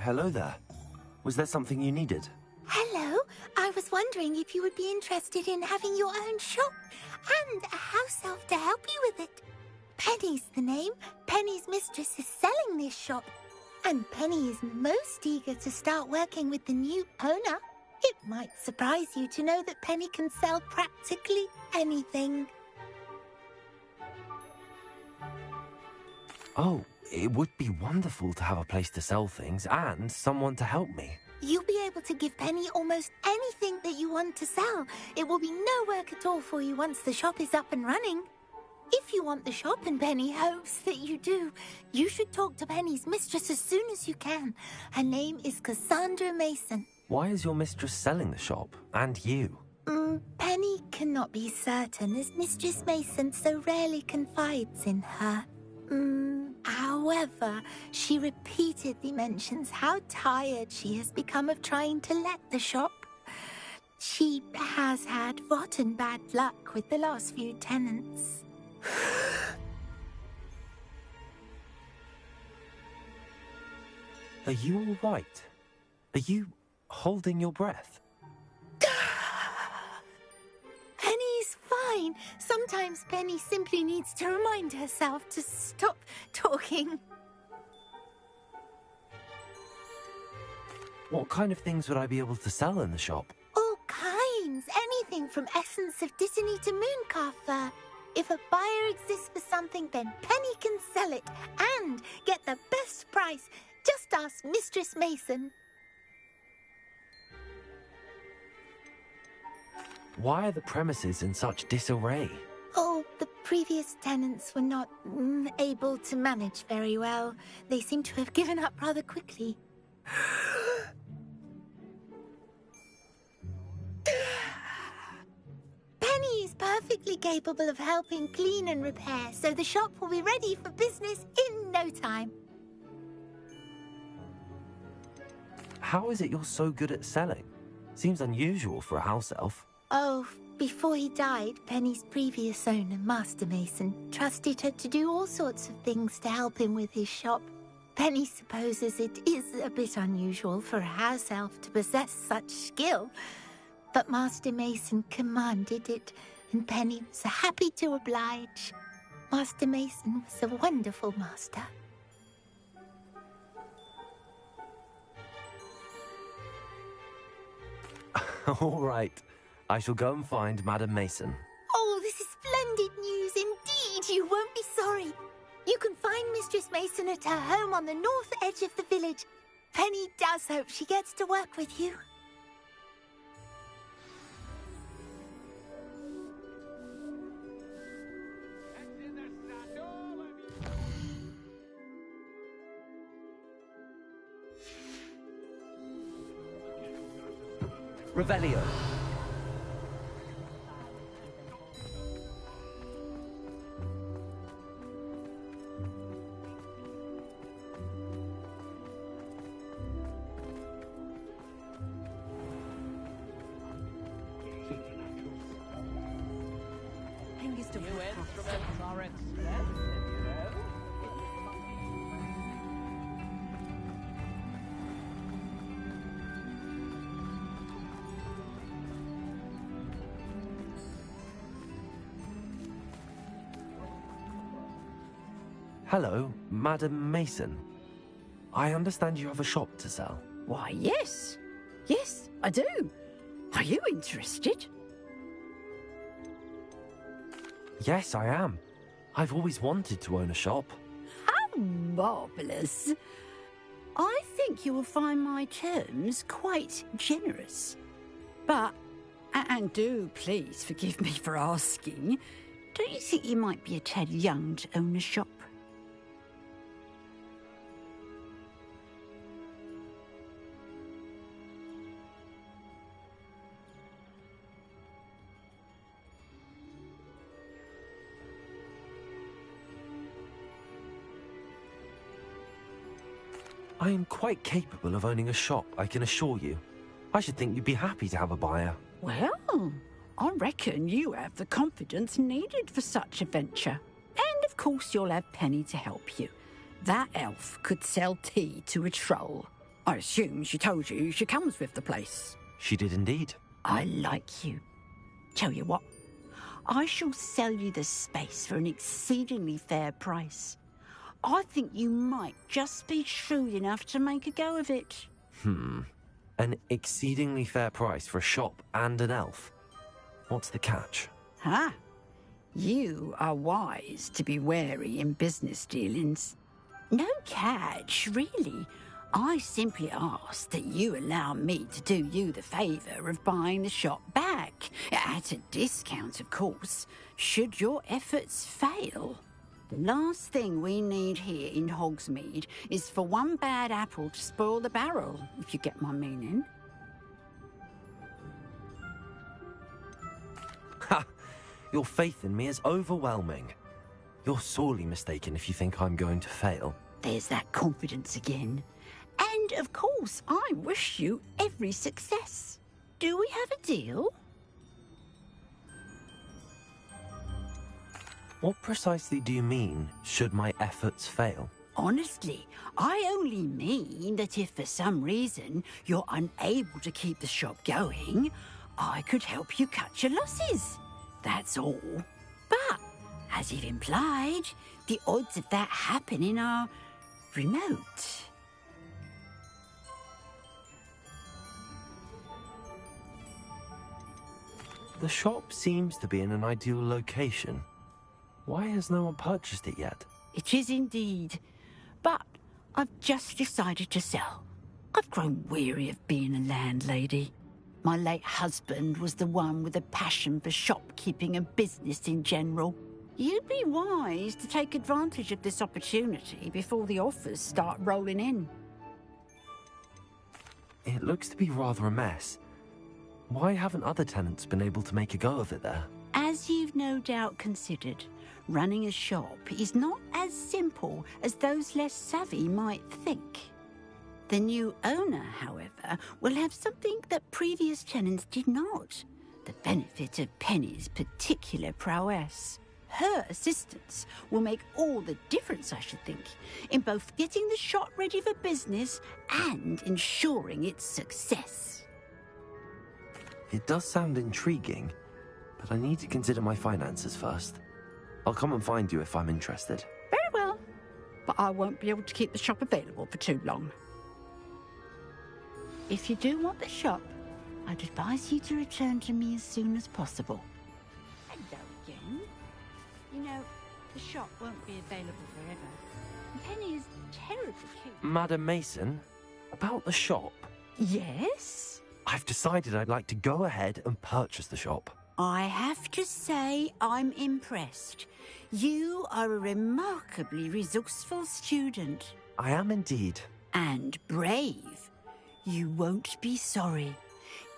hello there. Was there something you needed? Hello. I was wondering if you would be interested in having your own shop and a house elf to help you with it. Penny's the name. Penny's mistress is selling this shop. And Penny is most eager to start working with the new owner. It might surprise you to know that Penny can sell practically anything. Oh, it would be wonderful to have a place to sell things and someone to help me. You'll be able to give Penny almost anything that you want to sell. It will be no work at all for you once the shop is up and running. If you want the shop, and Penny hopes that you do, you should talk to Penny's mistress as soon as you can. Her name is Cassandra Mason. Why is your mistress selling the shop? And you? Penny cannot be certain, as Mistress Mason so rarely confides in her. However, she repeatedly mentions how tired she has become of trying to let the shop. She has had rotten bad luck with the last few tenants. Are you all right? Are you holding your breath? Penny's fine. Sometimes Penny simply needs to remind herself to stop talking. What kind of things would I be able to sell in the shop? All kinds. Anything from essence of Dittany to mooncalf fur. If a buyer exists for something, then Penny can sell it and get the best price. Just ask Mistress Mason. Why are the premises in such disarray? Oh, the previous tenants were not able to manage very well. They seem to have given up rather quickly. Penny is perfectly capable of helping clean and repair, so the shop will be ready for business in no time. How is it you're so good at selling? Seems unusual for a house elf. Oh, before he died, Penny's previous owner, Master Mason, trusted her to do all sorts of things to help him with his shop. Penny supposes it is a bit unusual for a house elf to possess such skill, but Master Mason commanded it, and Penny was happy to oblige. Master Mason was a wonderful master. All right. I shall go and find Madam Mason. Oh, this is splendid news indeed. You won't be sorry. You can find Mistress Mason at her home on the north edge of the village. Penny does hope she gets to work with you. Revelio. Hello, Madam Mason. I understand you have a shop to sell. Why, yes. Yes, I do. Are you interested? Yes, I am. I've always wanted to own a shop. How marvellous. I think you will find my terms quite generous. But, and do please forgive me for asking, don't you think you might be a tad young to own a shop? I am quite capable of owning a shop, I can assure you. I should think you'd be happy to have a buyer. Well, I reckon you have the confidence needed for such a venture. And of course you'll have Penny to help you. That elf could sell tea to a troll. I assume she told you she comes with the place. She did indeed. I like you. Tell you what, I shall sell you the space for an exceedingly fair price. I think you might just be shrewd enough to make a go of it. An exceedingly fair price for a shop and an elf. What's the catch? Ah, you are wise to be wary in business dealings. No catch, really. I simply ask that you allow me to do you the favour of buying the shop back, at a discount, of course, should your efforts fail. The last thing we need here in Hogsmeade is for one bad apple to spoil the barrel, if you get my meaning. Ha! Your faith in me is overwhelming. You're sorely mistaken if you think I'm going to fail. There's that confidence again. And, of course, I wish you every success. Do we have a deal? What precisely do you mean, should my efforts fail? Honestly, I only mean that if for some reason you're unable to keep the shop going, I could help you cut your losses. That's all. But, as you've implied, the odds of that happening are remote. The shop seems to be in an ideal location. Why has no one purchased it yet? It is indeed. But I've just decided to sell. I've grown weary of being a landlady. My late husband was the one with a passion for shopkeeping and business in general. You'd be wise to take advantage of this opportunity before the offers start rolling in. It looks to be rather a mess. Why haven't other tenants been able to make a go of it there? As you've no doubt considered, running a shop is not as simple as those less savvy might think. The new owner, however, will have something that previous tenants did not. The benefit of Penny's particular prowess. Her assistance will make all the difference, I should think, in both getting the shop ready for business and ensuring its success. It does sound intriguing, but I need to consider my finances first. I'll come and find you if I'm interested. Very well, but I won't be able to keep the shop available for too long. If you do want the shop, I'd advise you to return to me as soon as possible. Hello again. You know, the shop won't be available forever. Penny is terribly cute. Madam Mason, about the shop. Yes? I've decided I'd like to go ahead and purchase the shop. I have to say I'm impressed. You are a remarkably resourceful student. I am indeed. And brave. You won't be sorry.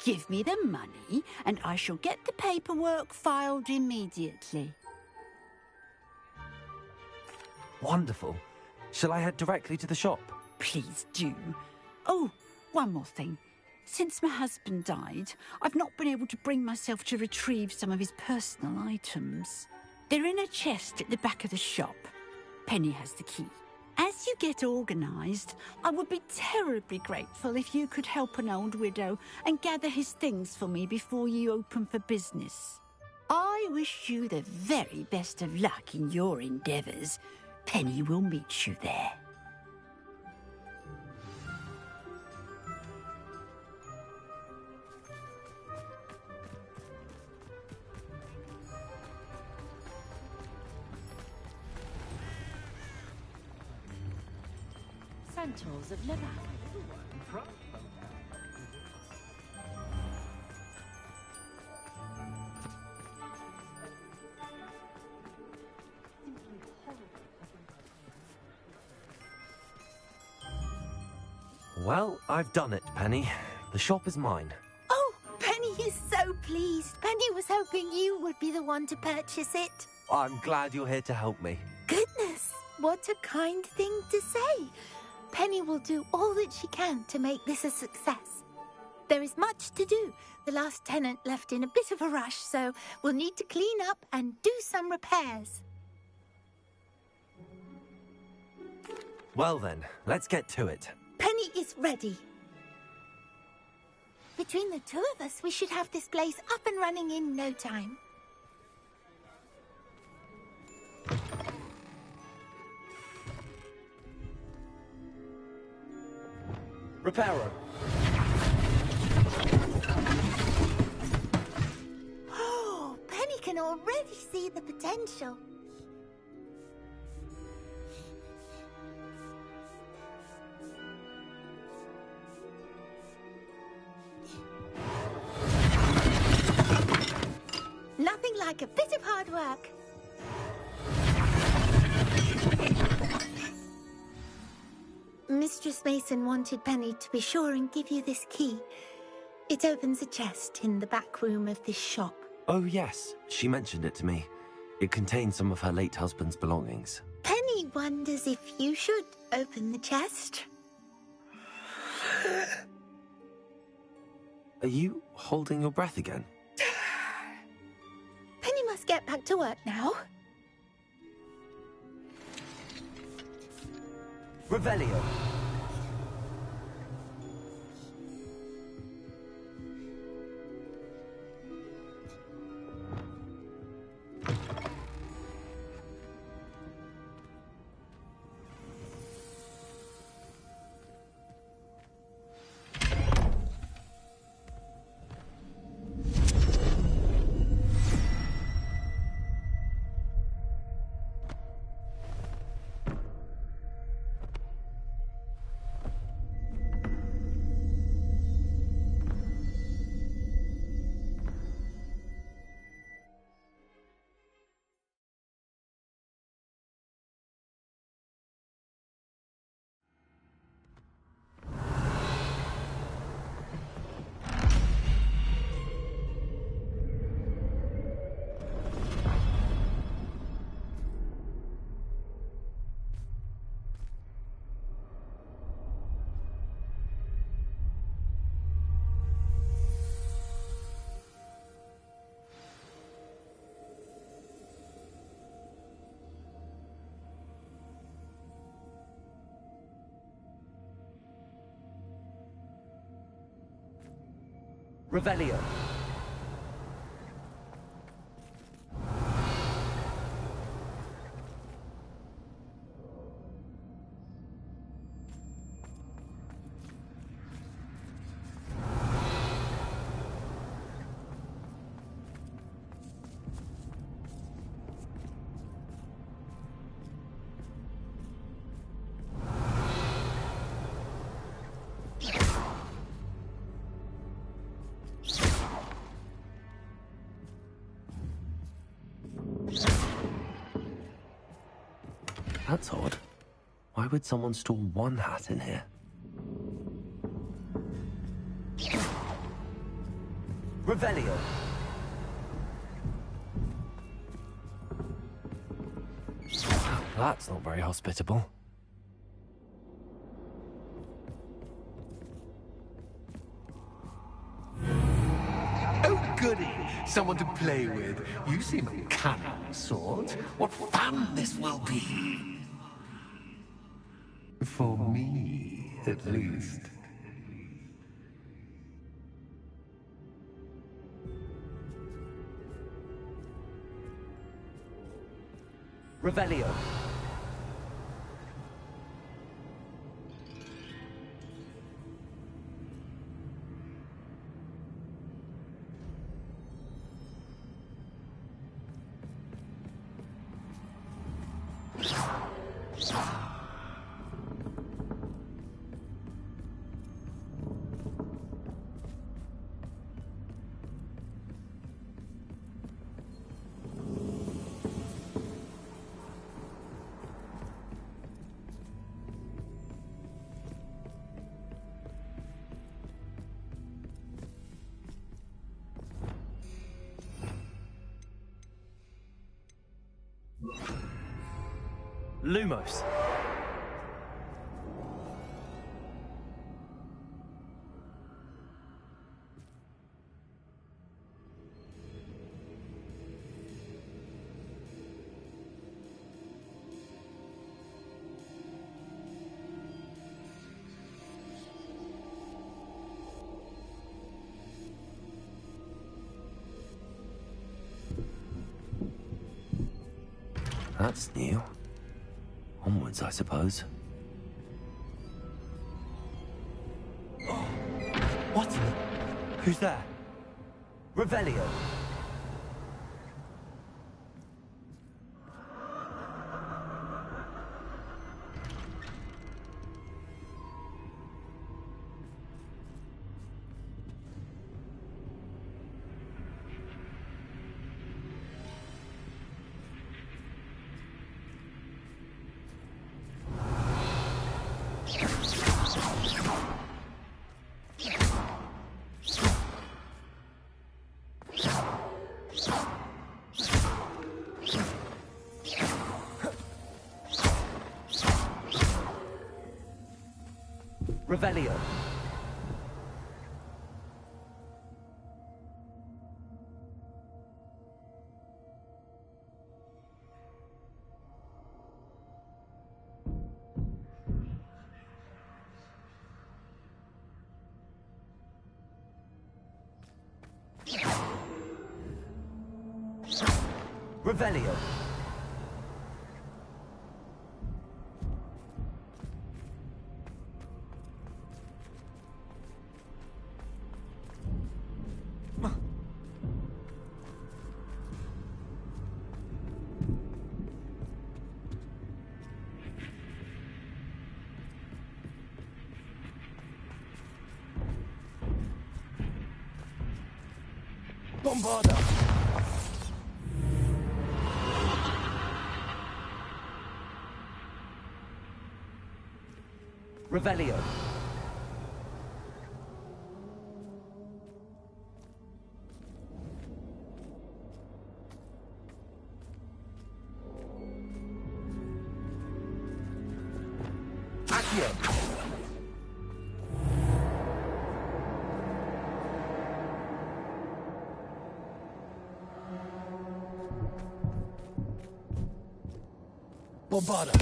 Give me the money, and I shall get the paperwork filed immediately. Wonderful. Shall I head directly to the shop? Please do. Oh, one more thing. Since my husband died, I've not been able to bring myself to retrieve some of his personal items. They're in a chest at the back of the shop. Penny has the key. As you get organised, I would be terribly grateful if you could help an old widow and gather his things for me before you open for business. I wish you the very best of luck in your endeavours. Penny will meet you there. Centaurs of Levac. Well, I've done it, Penny. The shop is mine. Oh, Penny is so pleased. Penny was hoping you would be the one to purchase it. I'm glad you're here to help me. Goodness, what a kind thing to say. Penny will do all that she can to make this a success. There is much to do. The last tenant left in a bit of a rush, so we'll need to clean up and do some repairs. Well then, let's get to it. Penny Penny is ready. Between the two of us, we should have this place up and running in no time. Reparo. Oh, Penny can already see the potential. Nothing like a bit of hard work. Mistress Mason wanted Penny to be sure and give you this key. It opens a chest in the back room of this shop. Oh, yes. She mentioned it to me. It contains some of her late husband's belongings. Penny wonders if you should open the chest. Are you holding your breath again? Penny must get back to work now. Revelio. Revelio. That's odd. Why would someone store one hat in here? Revelio. That's not very hospitable. Oh, goody! Someone to play with. You seem a cunning sort. What fun this will be! For me, at least. Revelio. Lumos. That's new. Onwards, I suppose. What? Who's there? Revelio. Revelio. Revelio. Bombarda! Revelio. Accio. Bombarda.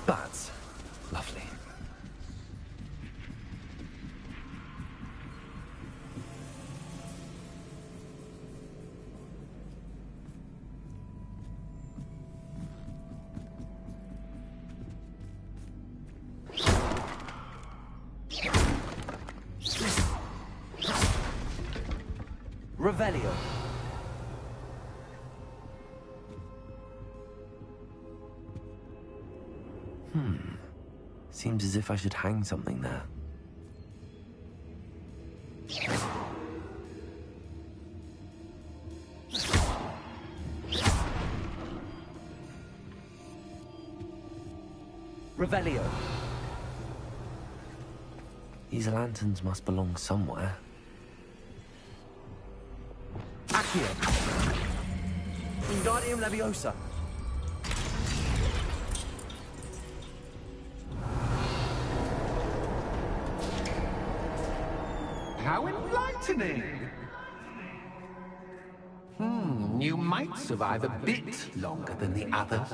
That's lovely. Revelio. Seems as if I should hang something there. Revelio. These lanterns must belong somewhere. Accio. Wingardium Leviosa. How enlightening! You might survive a bit longer than the others.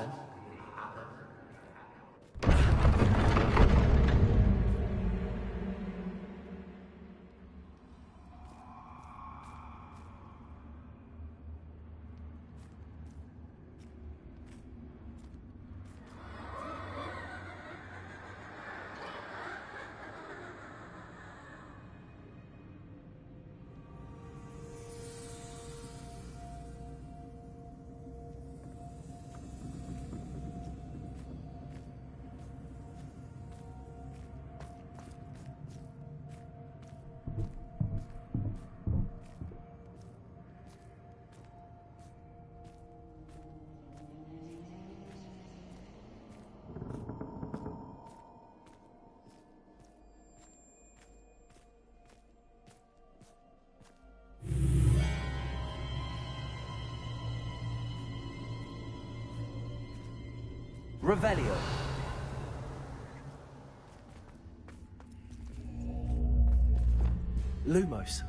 Revelio. Lumos.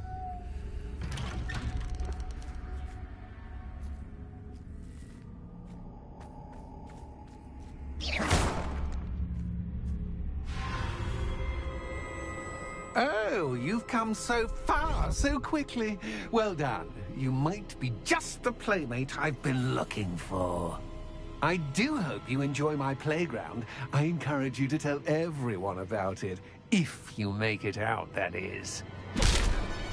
Oh, you've come so far, so quickly. Well done. You might be just the playmate I've been looking for. I do hope you enjoy my playground. I encourage you to tell everyone about it. If you make it out, that is.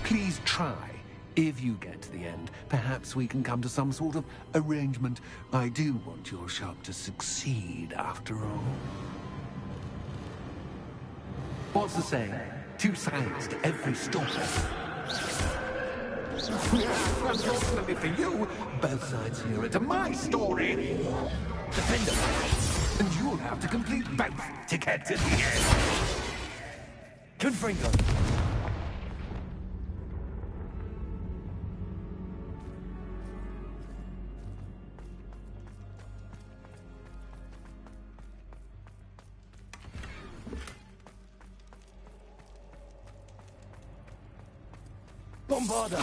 Please try. If you get to the end, perhaps we can come to some sort of arrangement. I do want your shop to succeed, after all. What's the saying? Two sides to every story. Unfortunately for you, both sides hear it to my story. Defender. And you'll have to complete both to get to the end. Confringo. Bombarda!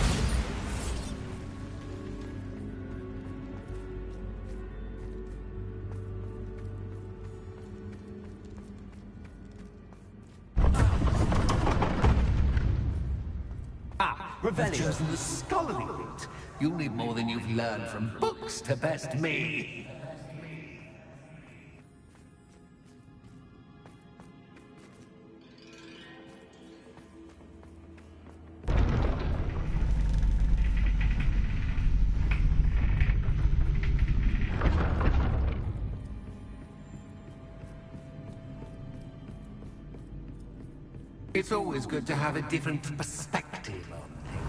Revelio. You've chosen the scholarly route. You'll need more than you've learned from books to best me. It's always good to have a different perspective on things.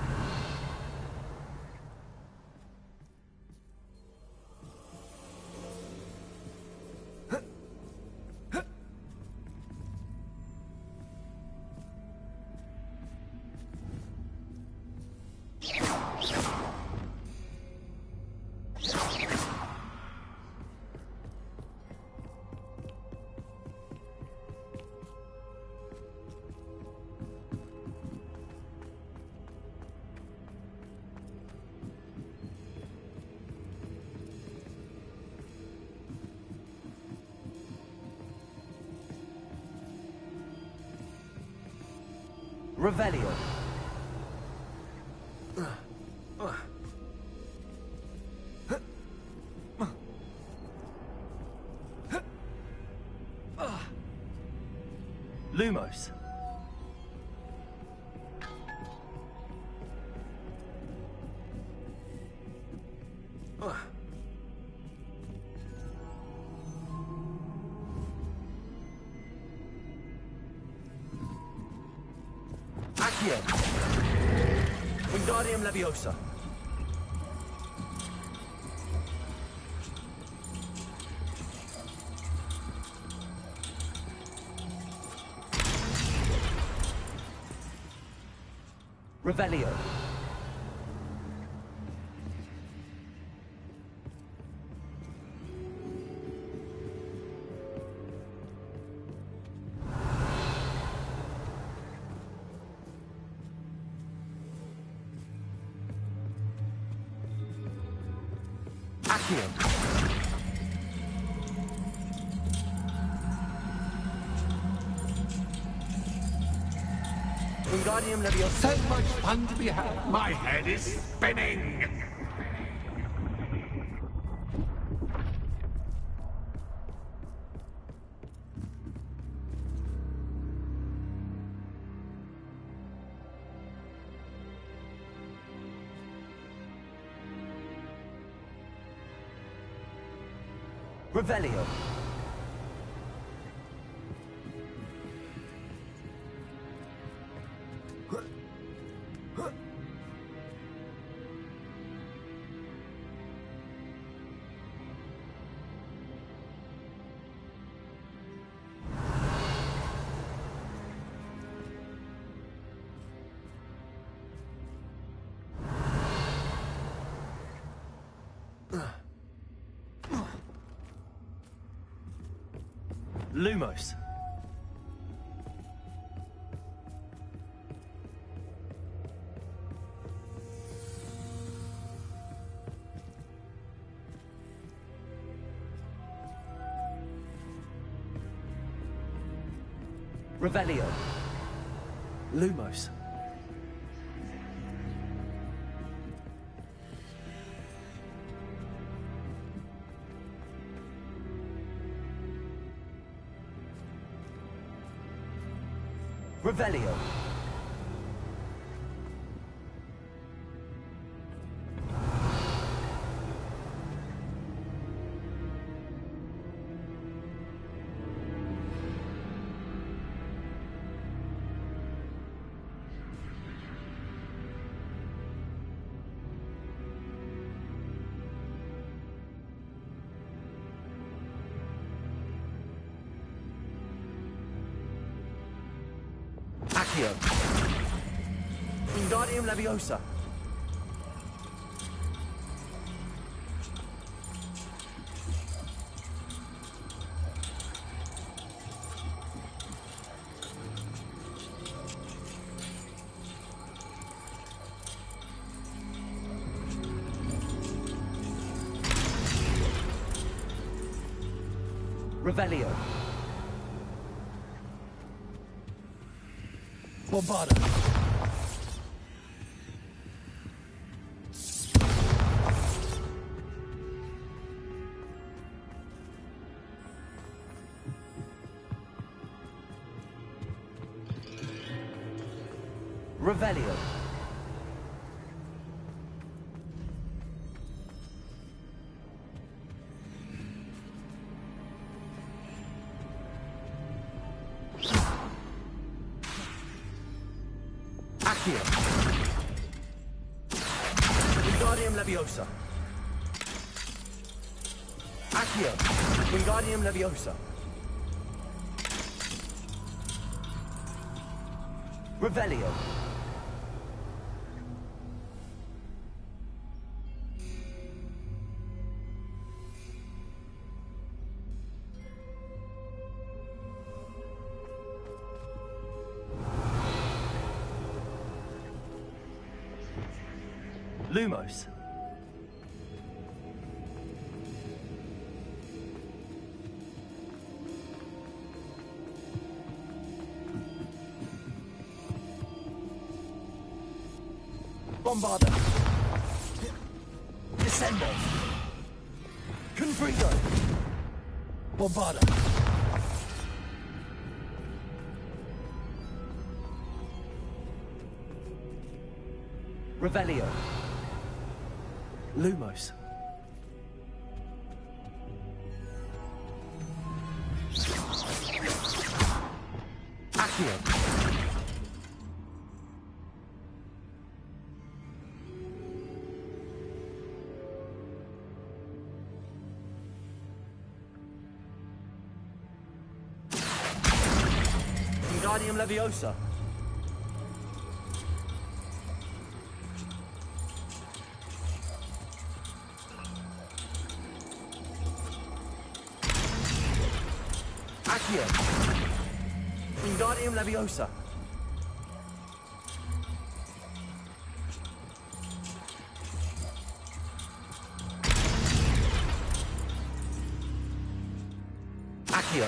Revelio. Lumos. Accio. Wingardium Leviosa. Revelio. Accio. Wingardium Leviosa. So much fun to be had. My head is spinning. Revelio. Lumos. Revelio. Lumos. Revelio. Accio. Wingardium Leviosa. Revelio. Bombarda. Revelio. Accio. Wingardium Leviosa. Accio. Wingardium Leviosa. Revelio. Lumos. Bombarda. Descendo. Confringo. Bombarda. Revelio. Lumos. Accio. Wingardium Leviosa. Accio. Wingardium Leviosa. Accio.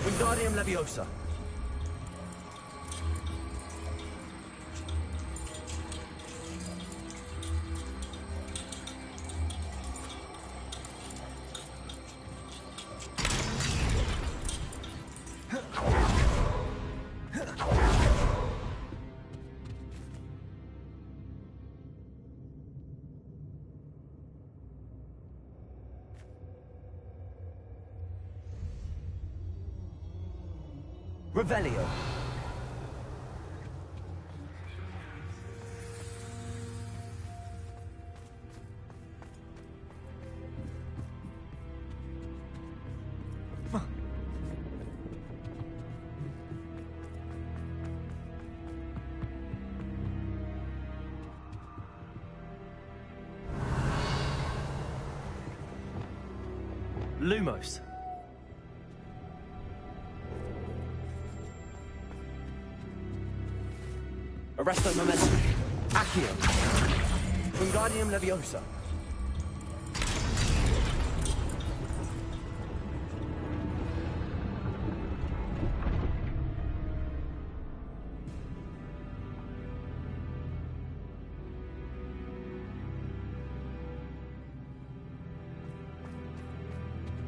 Wingardium Leviosa. Revelio. Lumos. Arresto momentum. Accio. Wingardium Leviosa.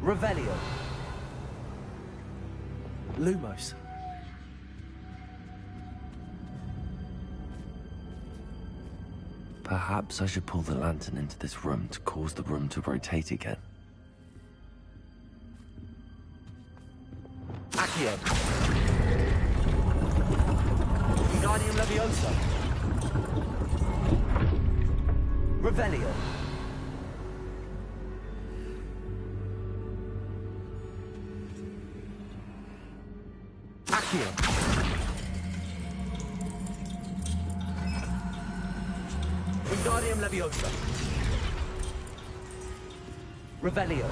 Revelio. Lumos. Perhaps I should pull the lantern into this room to cause the room to rotate again. Accio. Wingardium Leviosa. Revelio. Accio. Wingardium Leviosa. Revelio.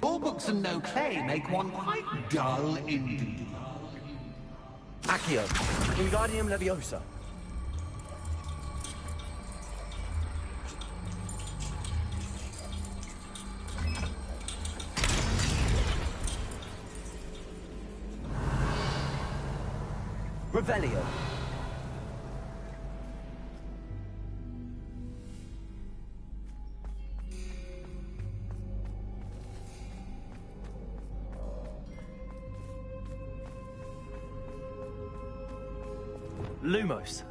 All books and no clay make one quite dull indeed. Accio. Wingardium Leviosa. Revelio. Lumos.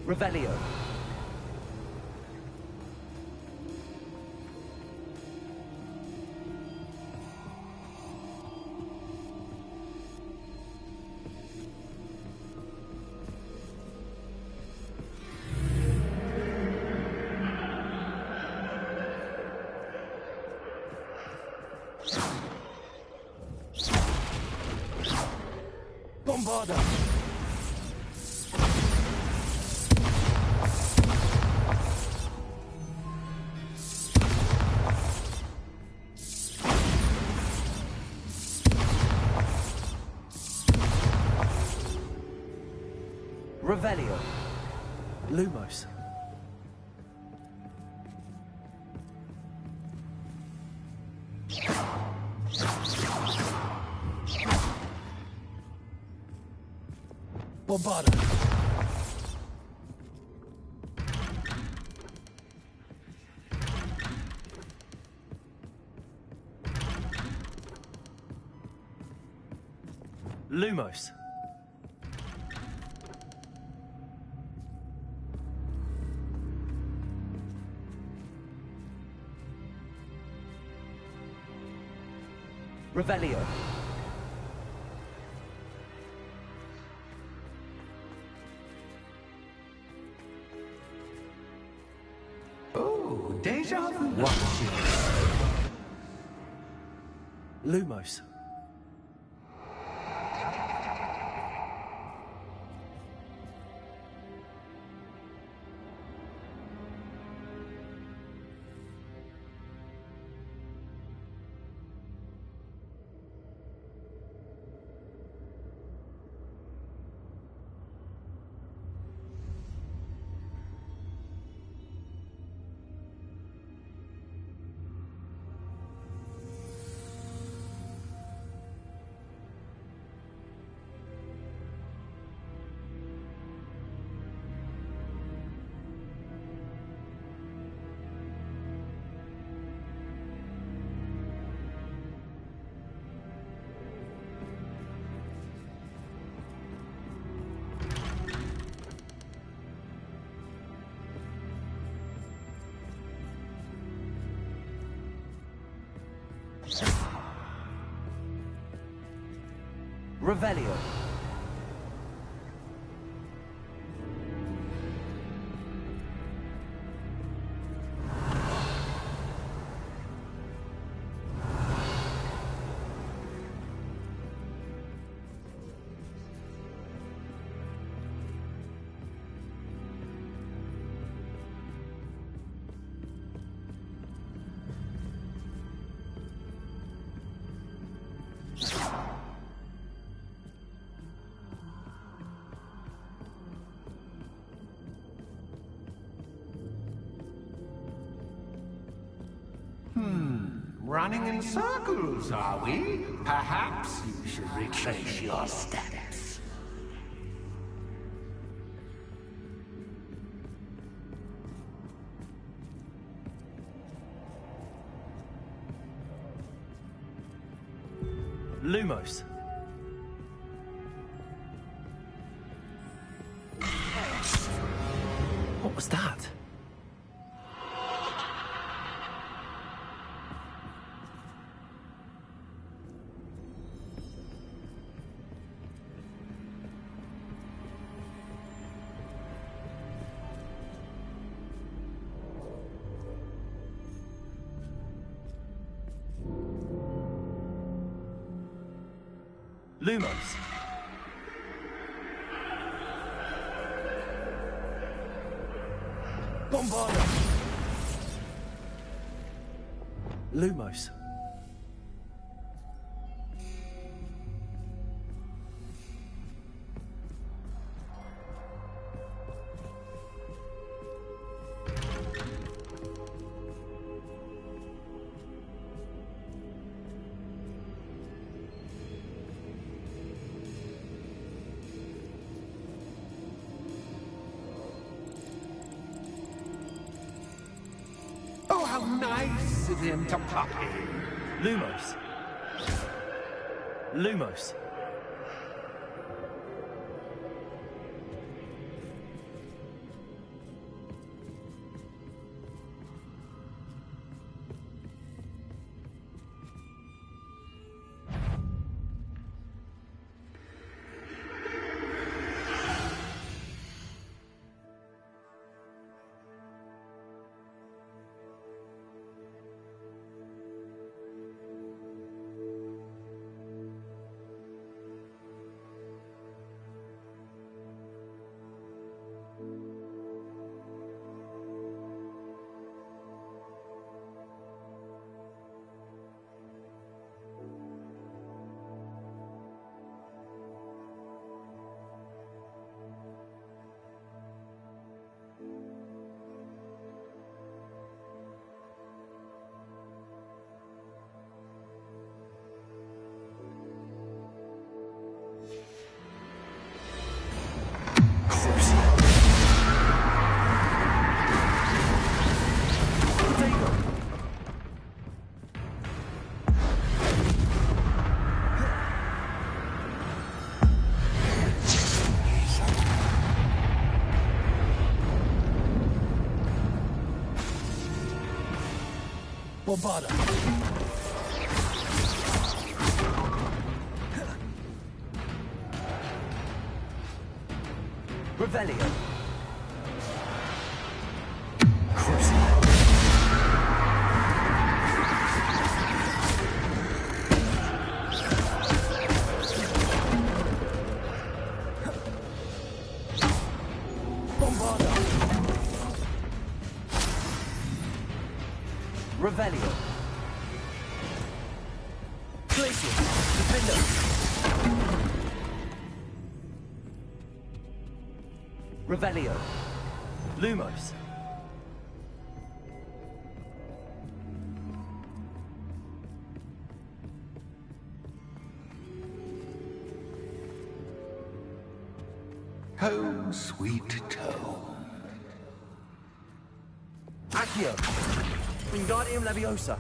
Revelio. Bombarda. Revelio. Lumos. Bombarda. Lumos. Revelio. Oh, deja vu. Lumos. Revelio. Running in circles, are we? Perhaps you should retrace your steps. Lumos. What was that? Lumos. Bombarda. Lumos. Oh, how nice of him to pop in. Lumos. Lumos. Bombarda. Revelio. Bombarda. Revelio. Glacier. Defender. Revelio. Lumos. Home sweet home. Accio. Wingardium Leviosa.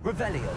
Revelio.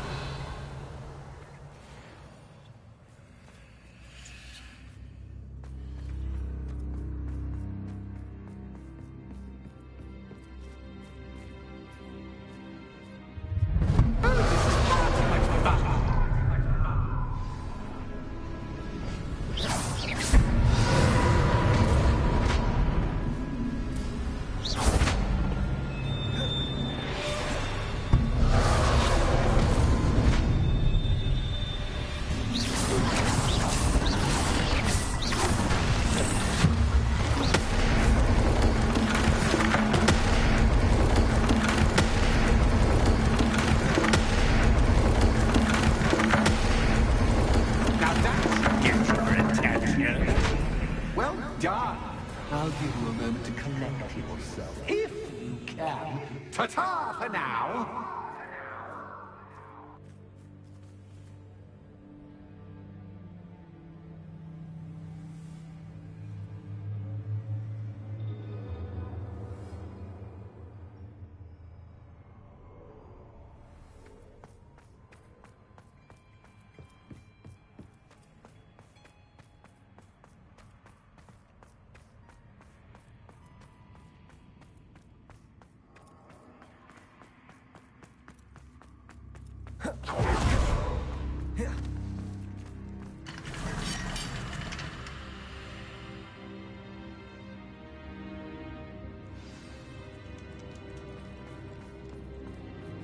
yourself, if you can. Ta-ta for now!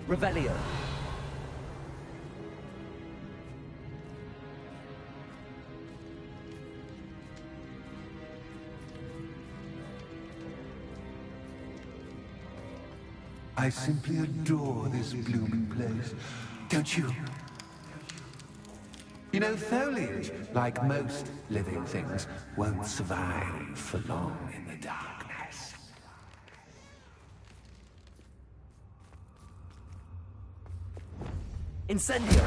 Revelio. I simply adore this blooming place, don't you? You know, foliage, like most living things, won't survive for long in the darkness. Incendio.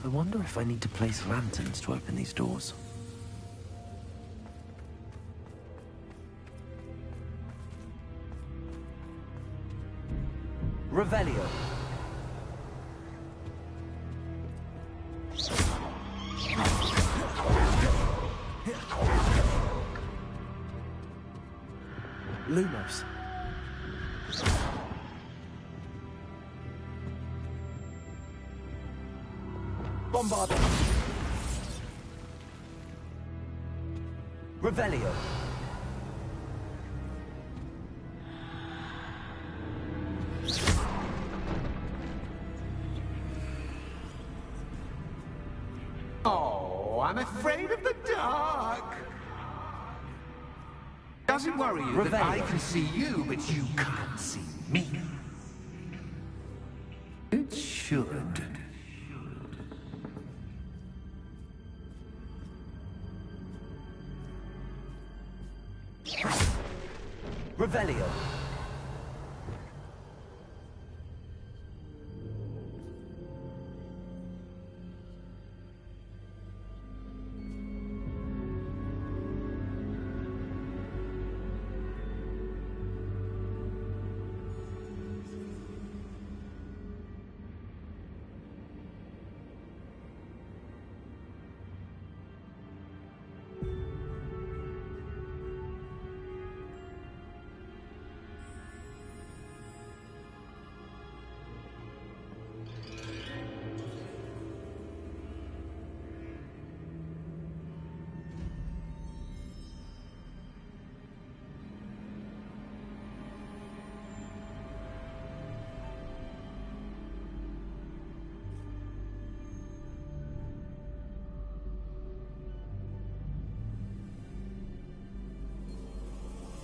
I wonder if I need to place lanterns to open these doors. Revelio. Lumos. Bombardo. Revelio. Oh, I'm afraid of the dark. Does it worry you that I can see you, but you can't see me? It should. Revelio.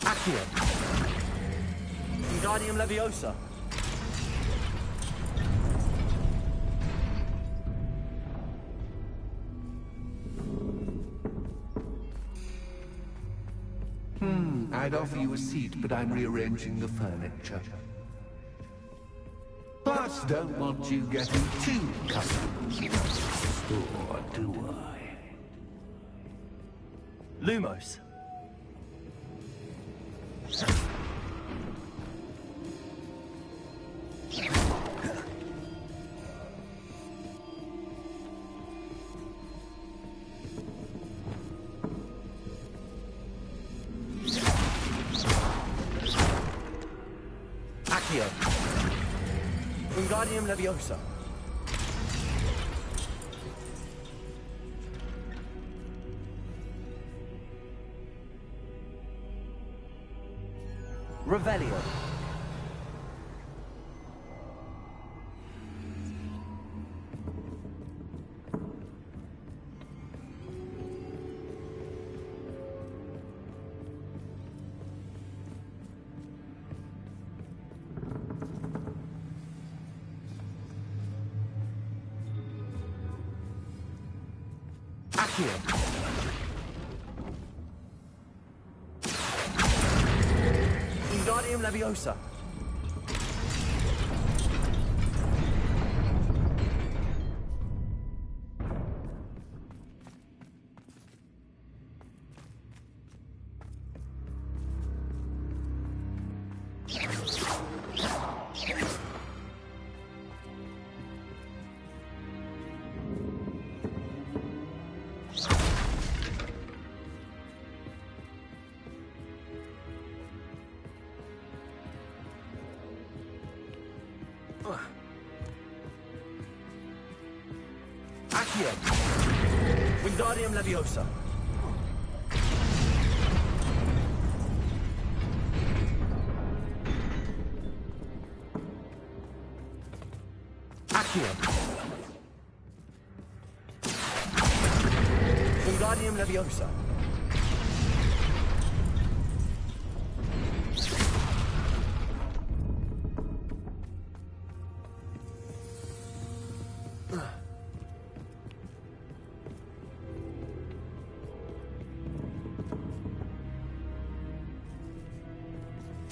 Accio. Wingardium Leviosa. I'd offer you a seat, but I'm rearranging the furniture. Plus, don't want you getting too comfortable. Or do I? Lumos. Accio. Wingardium Leviosa. Revelio. Accio. Wingardium Leviosa. Accio. Wingardium Leviosa. Accio. Wingardium Leviosa.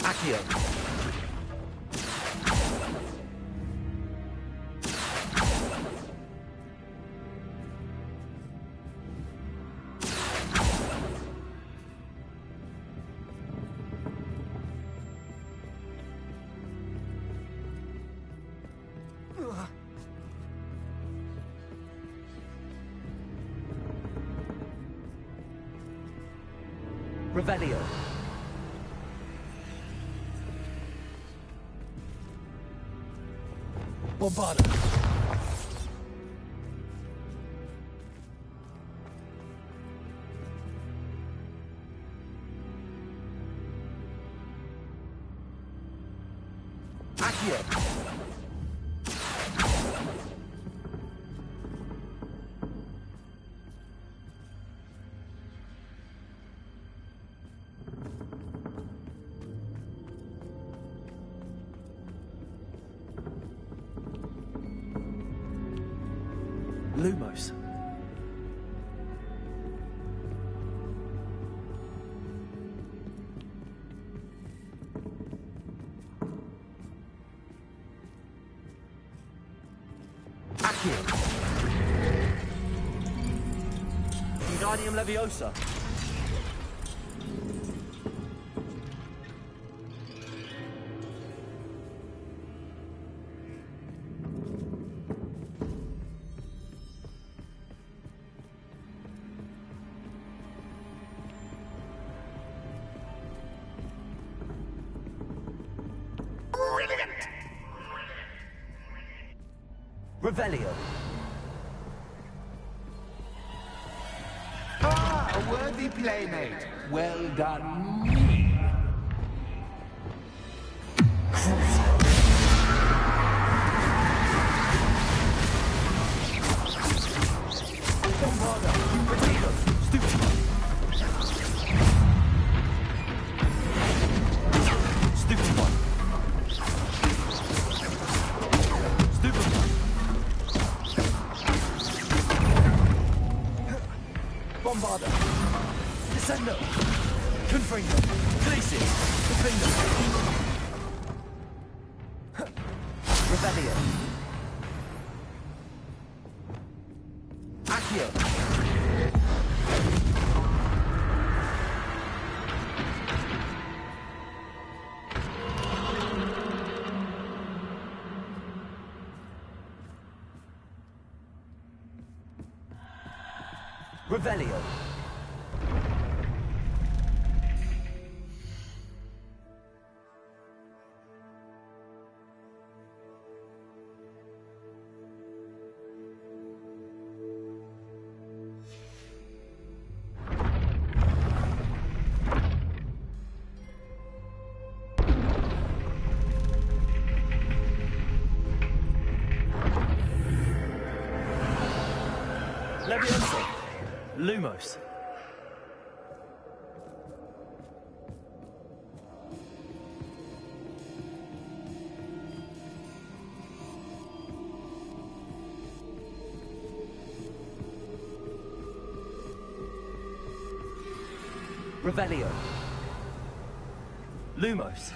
Accio. Revelio. Bombarda. Accio. Lumos. Accio. Wingardium Leviosa. Revelio. Ah, a worthy playmate. Well done, me. Bombarda. Potato. Stupid. Stupid one. Stupid one. Bombarda. Descendo. Confringo. Glacius. Confringo. Revelio. Accio. Revelio. Leviosa. Lumos. Revelio. Lumos.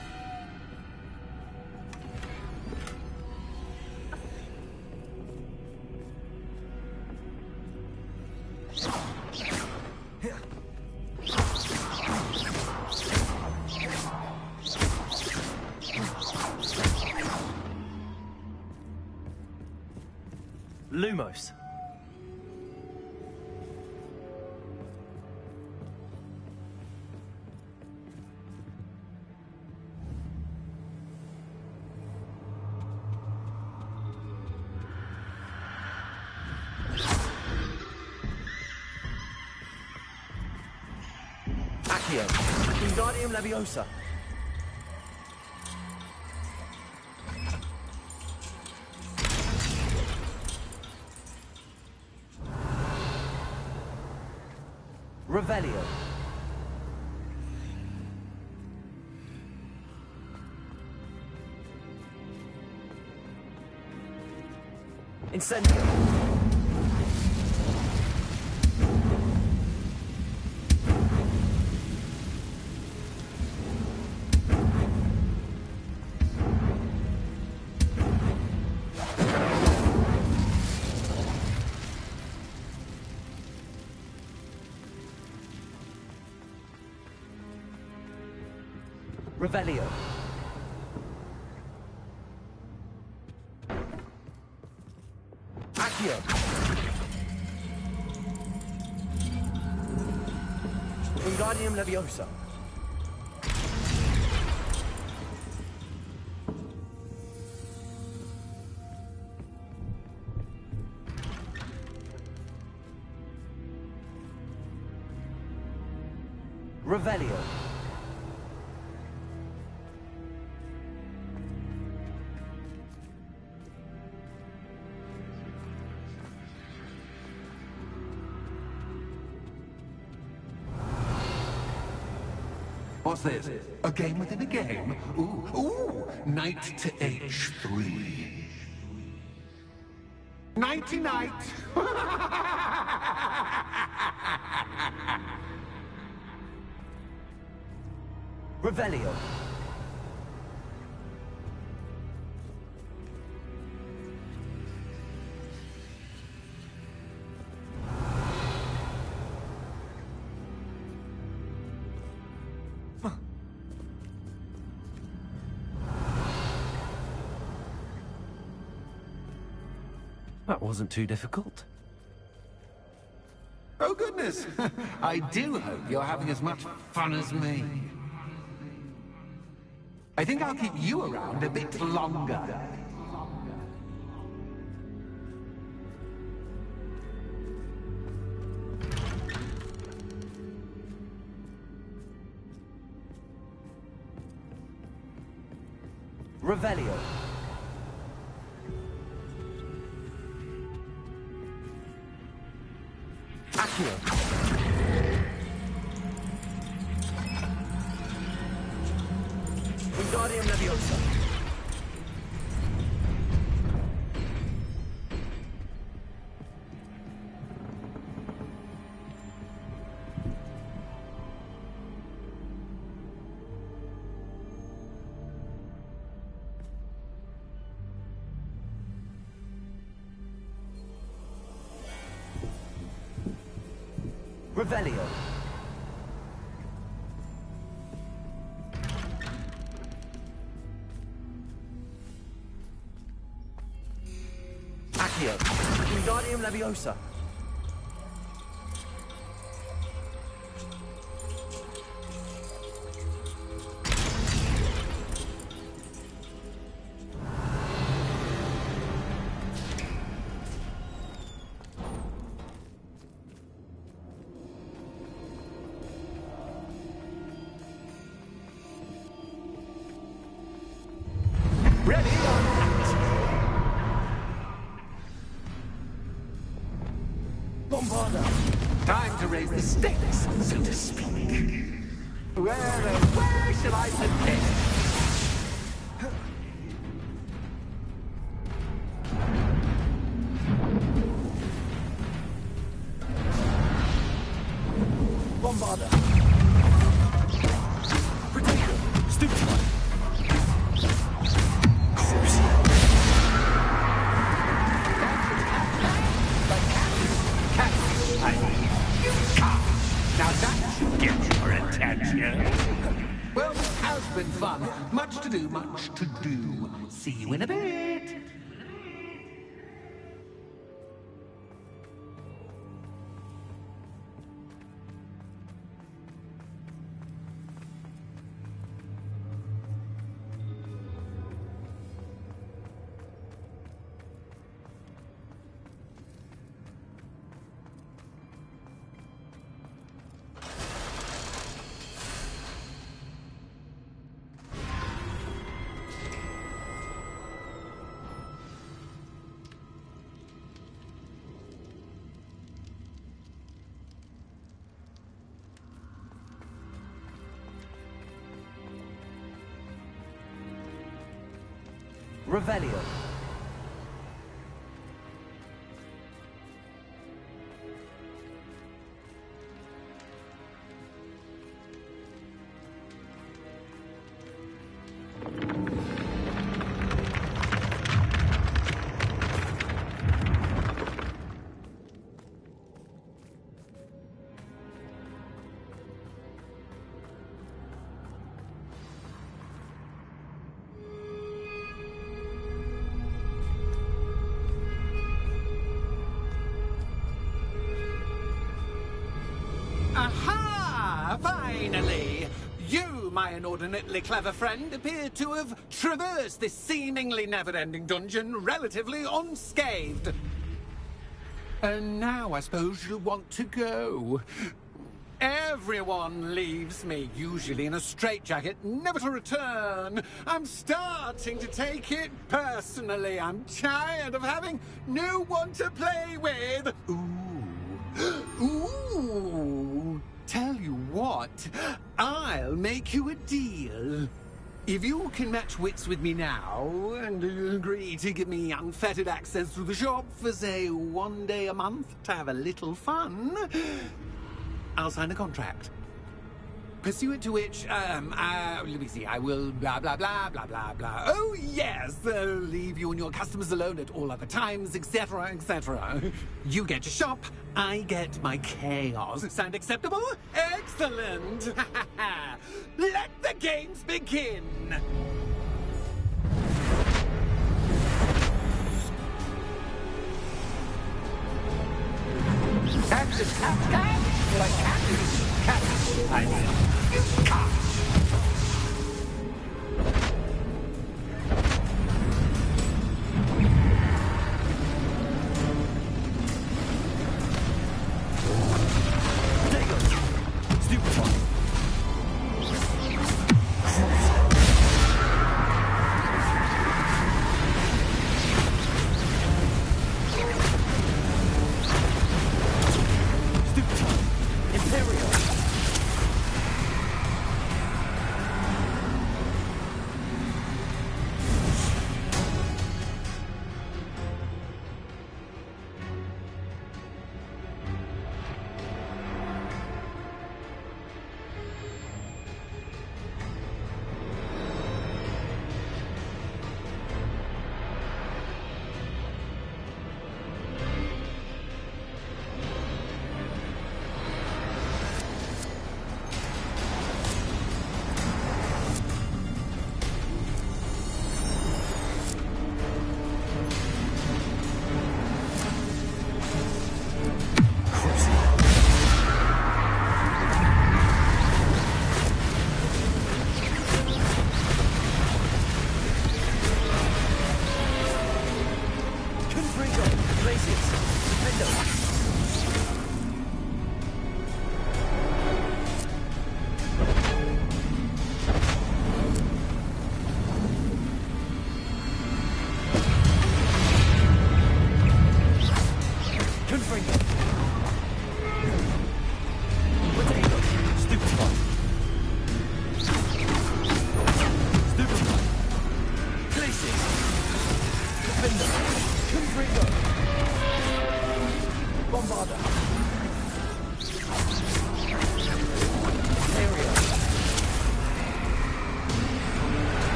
Lumos. Accio. Wingardium Leviosa. Revelio. Incendio. Revelio. Accio. Wingardium Leviosa. Revelio. What's this? A game within a game? Ooh, knight to h3. Nighty-night! Revelio. That wasn't too difficult. Oh, goodness! I do hope you're having as much fun as me. I think I'll keep you around a bit longer. Revelio. Accio. Wingardium Leviosa. Revelio. Accio. Wingardium Leviosa. Ready or not? Bombarda. Time to raise the stakes, so to speak. Where shall I begin? Bombarda. Protego. Stupefy. Now that should get your attention. Well, this has been fun. Much to do, much to do. See you in a bit. Revelio. Aha! Finally! You, my inordinately clever friend, appear to have traversed this seemingly never-ending dungeon relatively unscathed. And now I suppose you'll want to go. Everyone leaves me, usually in a straitjacket, never to return. I'm starting to take it personally. I'm tired of having no one to play with. Ooh. Tell you what, I'll make you a deal. If you can match wits with me now, and agree to give me unfettered access to the shop for, say, 1 day a month to have a little fun, I'll sign a contract. Pursuant to which, let me see, I will blah, blah, blah, blah, blah, blah. Oh, yes, leave you and your customers alone at all other times, etc., etc. You get your shop, I get my chaos. Sound acceptable? Excellent! Let the games begin! Captain, Captain! Like Captain, I mean, Captain.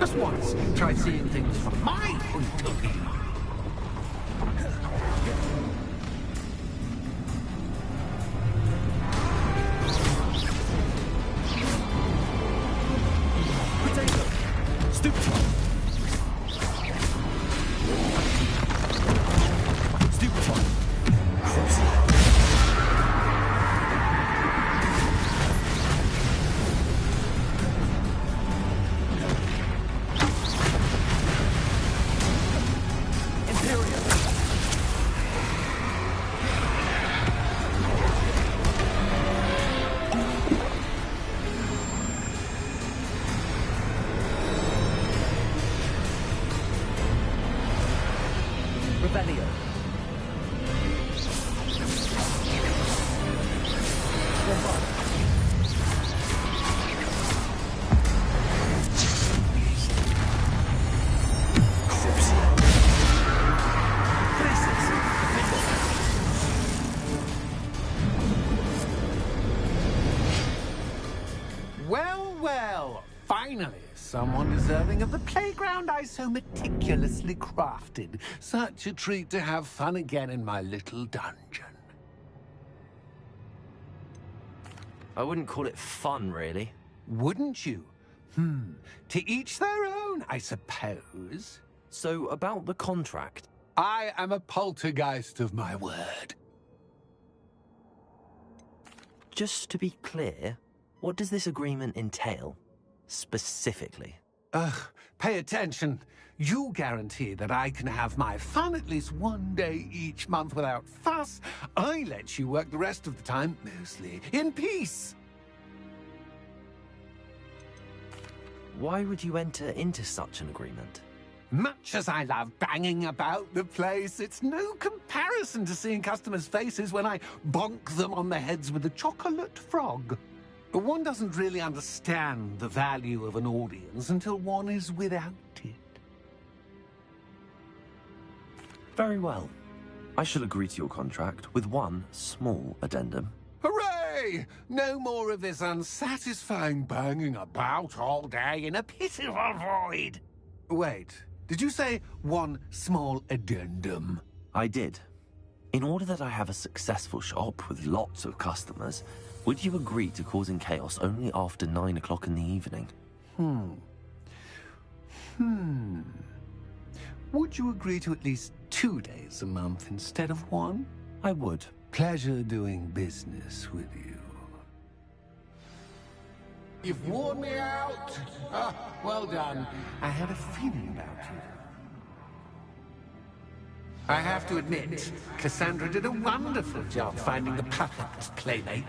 Just once, try seeing things from my point of view. Imperial. Revelio. Well, well, finally, someone deserving of the playground I so meticulously crafted. Such a treat to have fun again in my little dungeon. I wouldn't call it fun, really. Wouldn't you? To each their own, I suppose. So, about the contract. I am a poltergeist of my word. Just to be clear, what does this agreement entail, specifically? Pay attention. You guarantee that I can have my fun at least one day each month without fuss. I let you work the rest of the time, mostly in peace. Why would you enter into such an agreement? Much as I love banging about the place, it's no comparison to seeing customers' faces when I bonk them on the heads with a chocolate frog. One doesn't really understand the value of an audience until one is without it. Very well. I shall agree to your contract with one small addendum. Hooray! No more of this unsatisfying banging about all day in a pitiful void. Wait, did you say one small addendum? I did. In order that I have a successful shop with lots of customers, would you agree to causing chaos only after 9 o'clock in the evening? Would you agree to at least 2 days a month instead of one? I would. Pleasure doing business with you. You've worn me out. Well done. I had a feeling about you. I have to admit, Cassandra did a wonderful job finding the perfect playmate.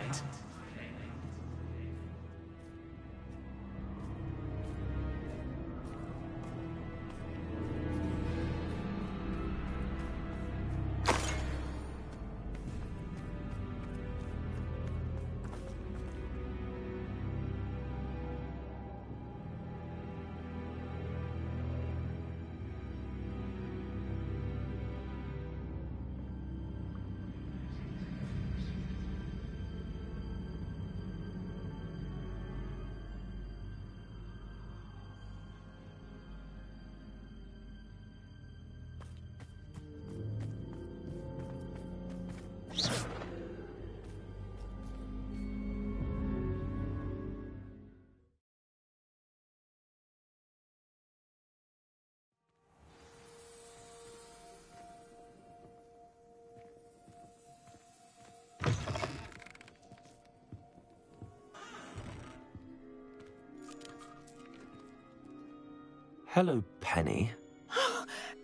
Hello, Penny.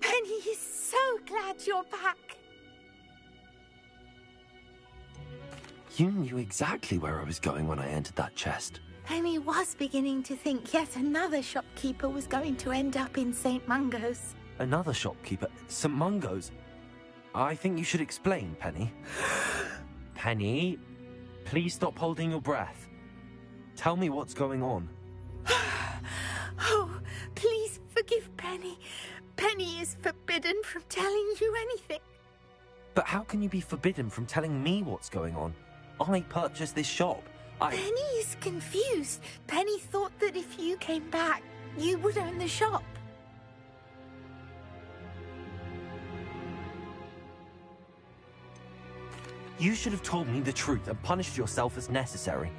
Penny is so glad you're back. You knew exactly where I was going when I entered that chest. Penny was beginning to think yet another shopkeeper was going to end up in St. Mungo's. Another shopkeeper? St. Mungo's? I think you should explain, Penny. Penny, please stop holding your breath. Tell me what's going on. Oh, please forgive Penny. Penny is forbidden from telling you anything. But how can you be forbidden from telling me what's going on? I purchased this shop. Penny is confused. Penny thought that if you came back, you would own the shop. You should have told me the truth and punished yourself as necessary.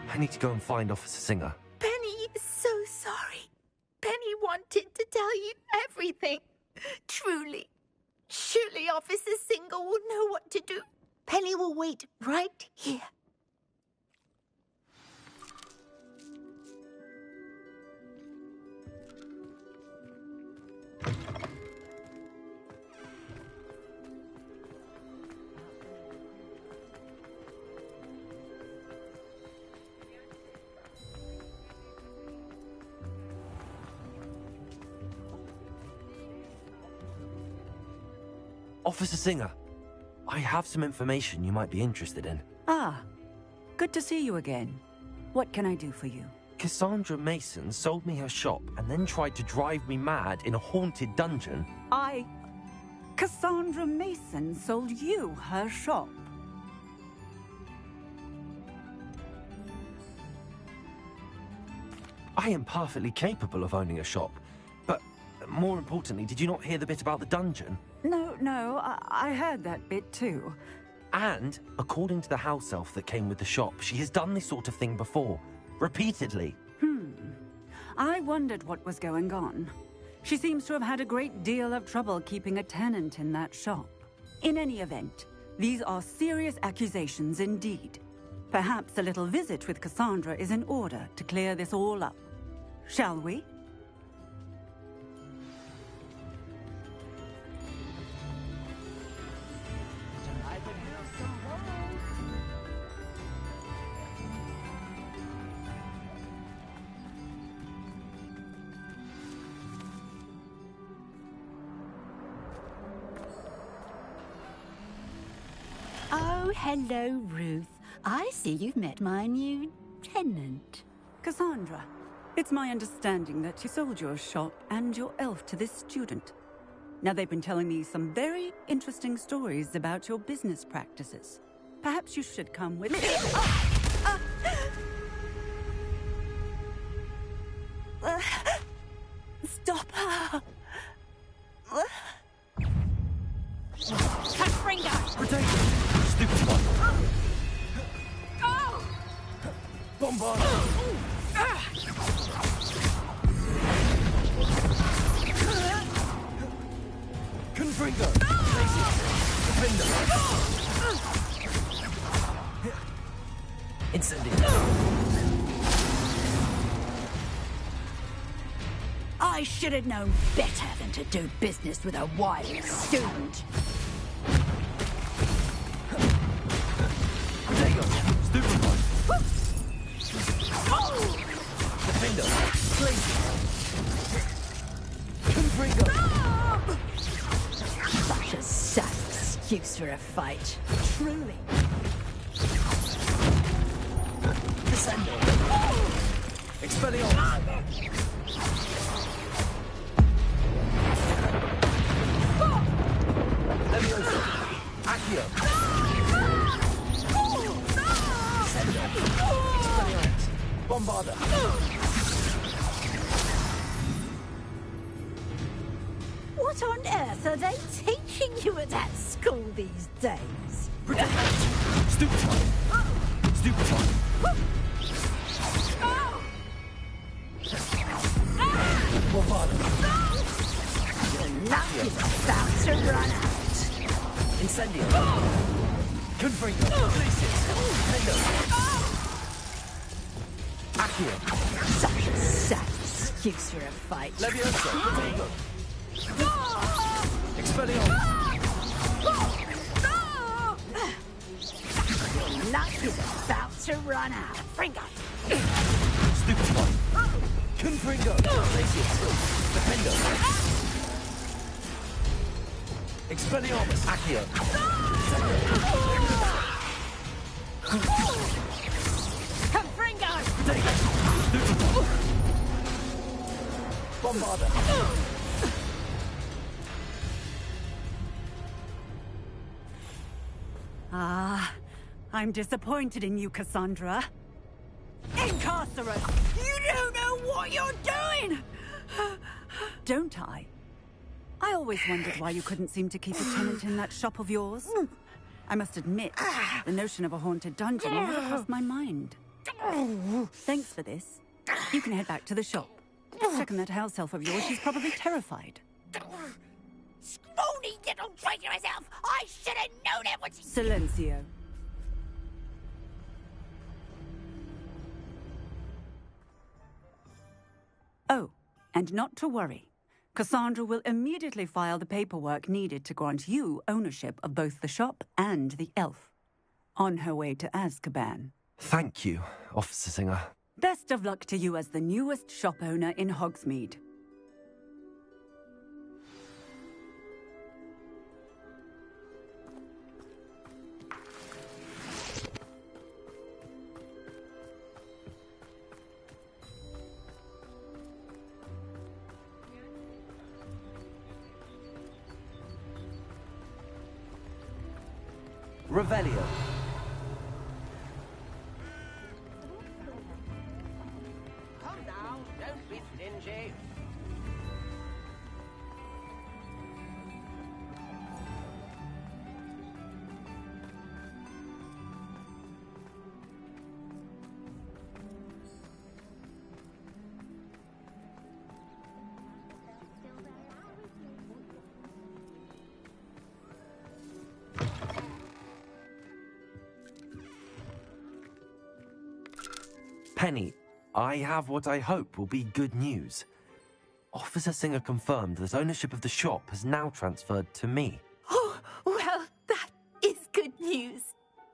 I need to go and find Officer Singer. Penny is so sorry. Penny wanted to tell you everything. Truly. Surely Officer Singer will know what to do. Penny will wait right here. Officer Singer, I have some information you might be interested in. Ah, good to see you again. What can I do for you? Cassandra Mason sold me her shop and then tried to drive me mad in a haunted dungeon. Cassandra Mason sold you her shop. I am perfectly capable of owning a shop, but more importantly, did you not hear the bit about the dungeon? No, I heard that bit too. And, according to the house elf that came with the shop, she has done this sort of thing before. Repeatedly. I wondered what was going on. She seems to have had a great deal of trouble keeping a tenant in that shop. In any event, these are serious accusations indeed. Perhaps a little visit with Cassandra is in order to clear this all up. Shall we? Oh, hello, Ruth. I see you've met my new tenant. Cassandra, it's my understanding that you sold your shop and your elf to this student. Now, they've been telling me some very interesting stories about your business practices. Perhaps you should come with me. Stop her! Protect him! Stupid one! Bombard! Confringo! Defender! Incendio! I should have known better than to do business with a wild student. Protego! Stupid one! Defender! Blazing! Confringo! Such a sad excuse for a fight. Truly. Descendo! Expelliarmus! Leviosa! Accio! Descendo! Expelliarmus! Bombarda! What on earth are they teaching you at that school these days? Stupid one! Stupid one! Bombarda! Your luck is about to run out. Incendio! Confringo! Glacius! Defender! Accio! Such a sad excuse for a fight. Leviosa! Protego! Expelliarmus! Your luck is about to run out. Fringo! Stupid one! Confringo! Glacius! Defender! Expelliarmus! Accio! Confringo! Protego! Stupid one! Bombarda! I'm disappointed in you, Cassandra. Incarcerate! You don't know what you're doing! Don't I? I always wondered why you couldn't seem to keep a tenant in that shop of yours. I must admit, the notion of a haunted dungeon never crossed my mind. Thanks for this. You can head back to the shop. Check on that house elf of yours. She's probably terrified. Scrawny little traitor herself! I should have known it was... Silencio. Oh, and not to worry. Cassandra will immediately file the paperwork needed to grant you ownership of both the shop and the elf. On her way to Azkaban. Thank you, Officer Singer. Best of luck to you as the newest shop owner in Hogsmeade. Revelio. Come now, don't be stingy. Penny, I have what I hope will be good news. Officer Singer confirmed that ownership of the shop has now transferred to me. Oh, well, that is good news.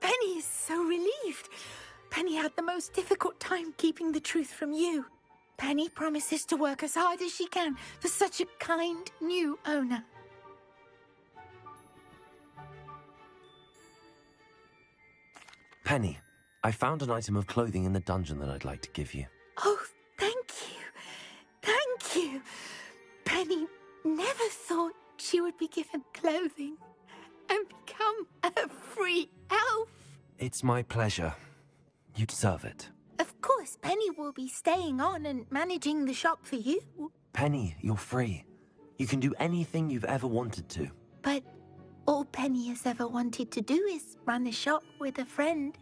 Penny is so relieved. Penny had the most difficult time keeping the truth from you. Penny promises to work as hard as she can for such a kind new owner. Penny, I found an item of clothing in the dungeon that I'd like to give you. Oh, thank you. Thank you. Penny never thought she would be given clothing and become a free elf. It's my pleasure. You deserve it. Of course, Penny will be staying on and managing the shop for you. Penny, you're free. You can do anything you've ever wanted to. But all Penny has ever wanted to do is run a shop with a friend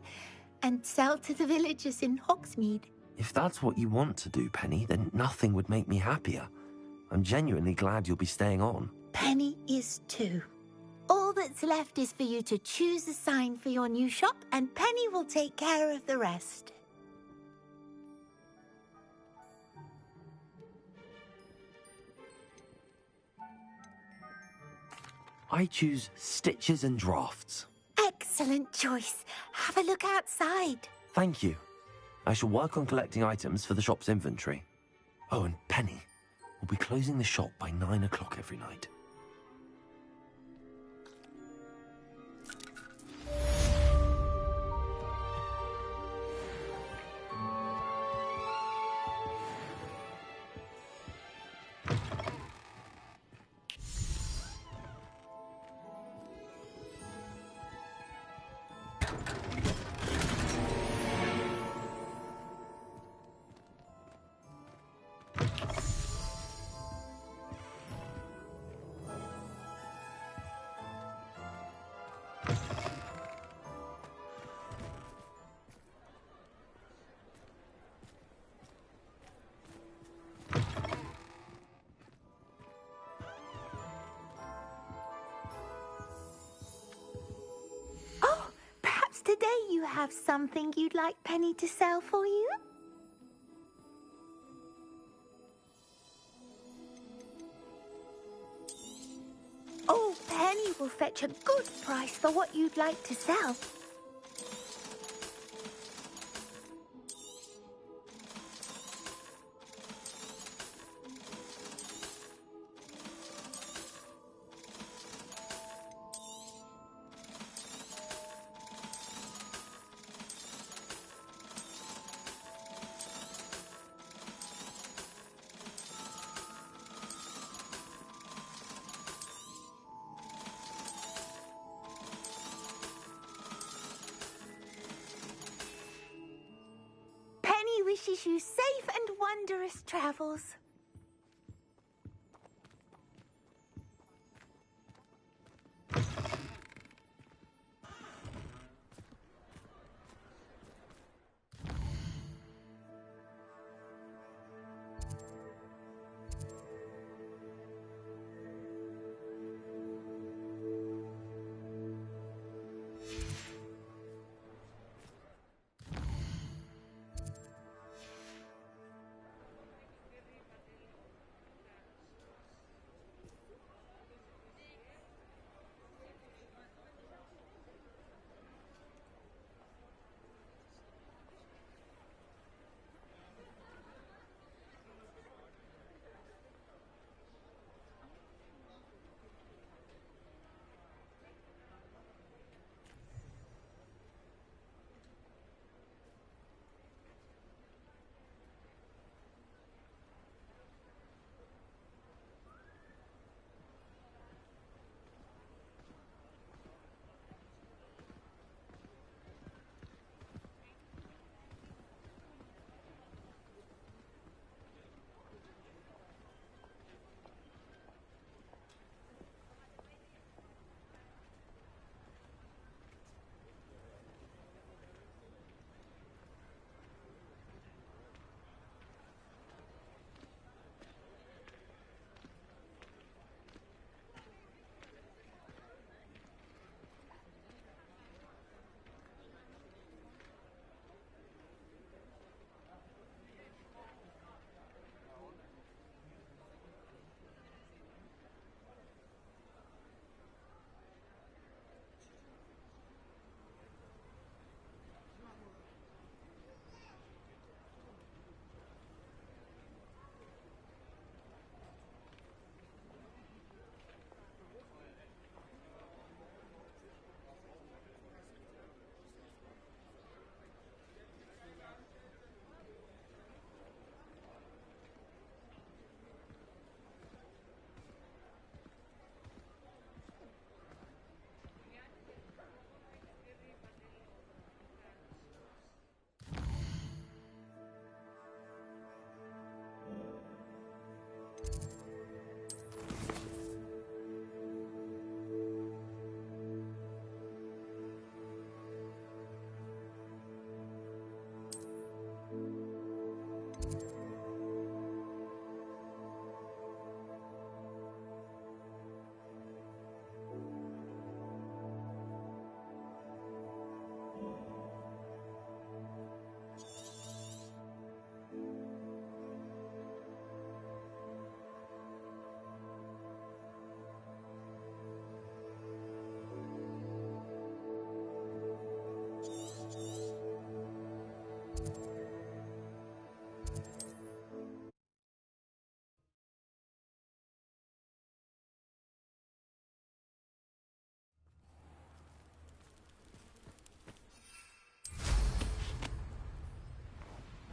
and sell to the villagers in Hogsmeade. If that's what you want to do, Penny, then nothing would make me happier. I'm genuinely glad you'll be staying on. Penny is too. All that's left is for you to choose a sign for your new shop, and Penny will take care of the rest. I choose stitches and drafts. Excellent choice. Have a look outside. Thank you. I shall work on collecting items for the shop's inventory. Oh, and Penny, we'll be closing the shop by 9 o'clock every night. Oh, perhaps today you have something you'd like Penny to sell for you? Oh, Penny will fetch a good price for what you'd like to sell. Penny wishes you safe and wondrous travels.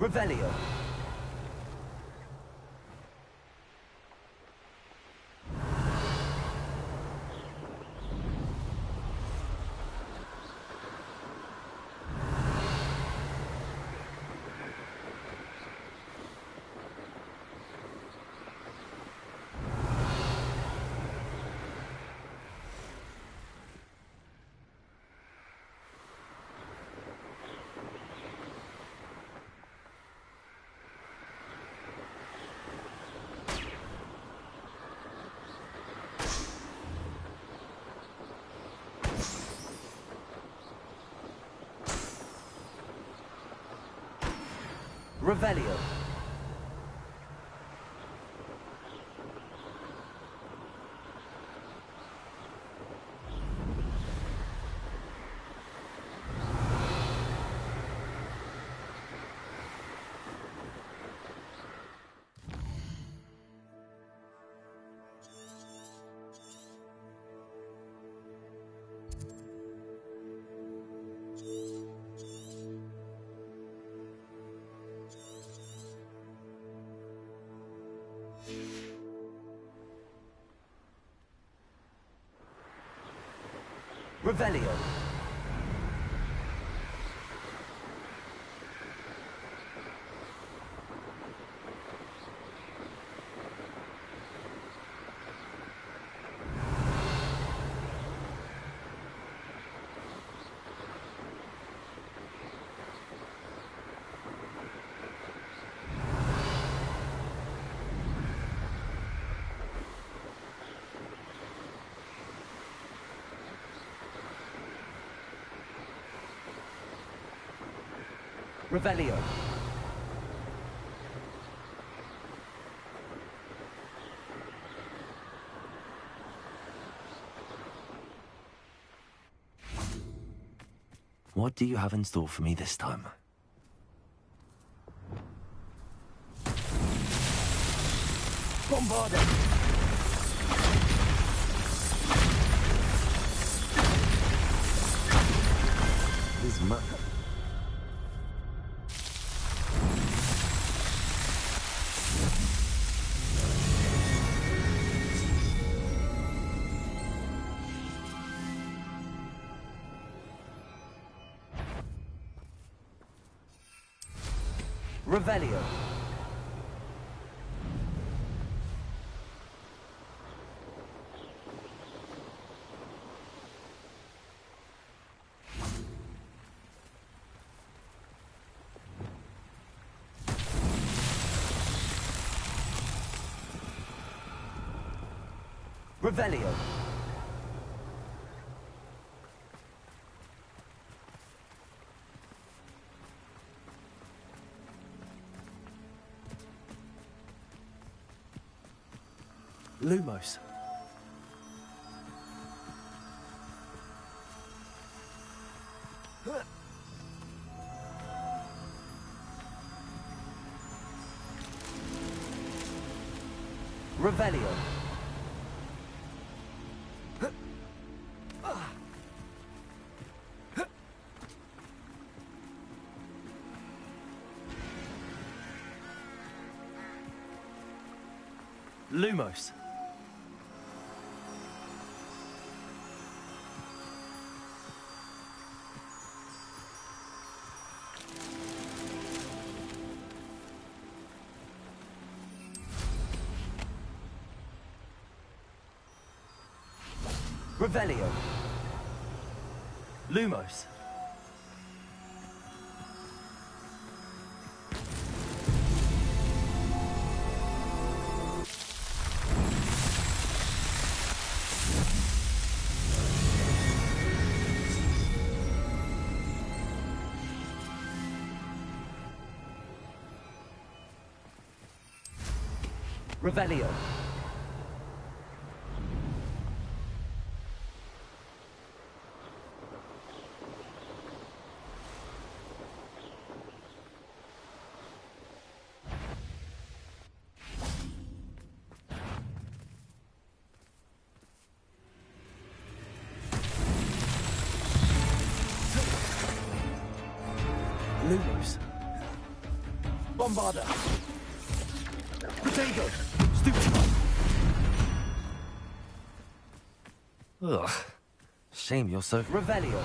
Revelio. Revelio. Revelio. Revelio. What do you have in store for me this time? Bombarda! This map. Revelio. Revelio. Lumos. Revelio. Lumos. Revelio. Lumos. Revelio. Lumos. Bombarda! Potato! Stupid! Ugh. Shame you're so... Revelio!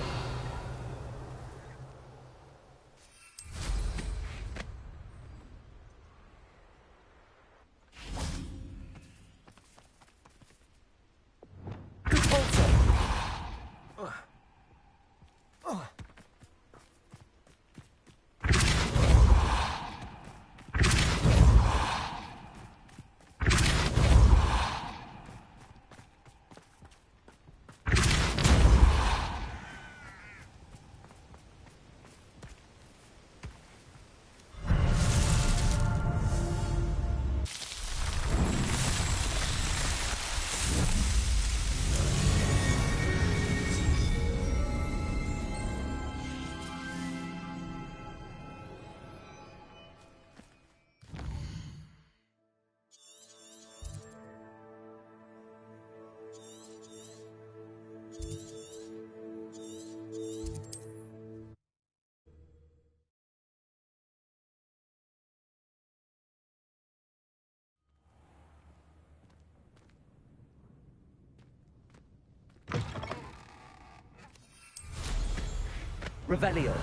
Revelio.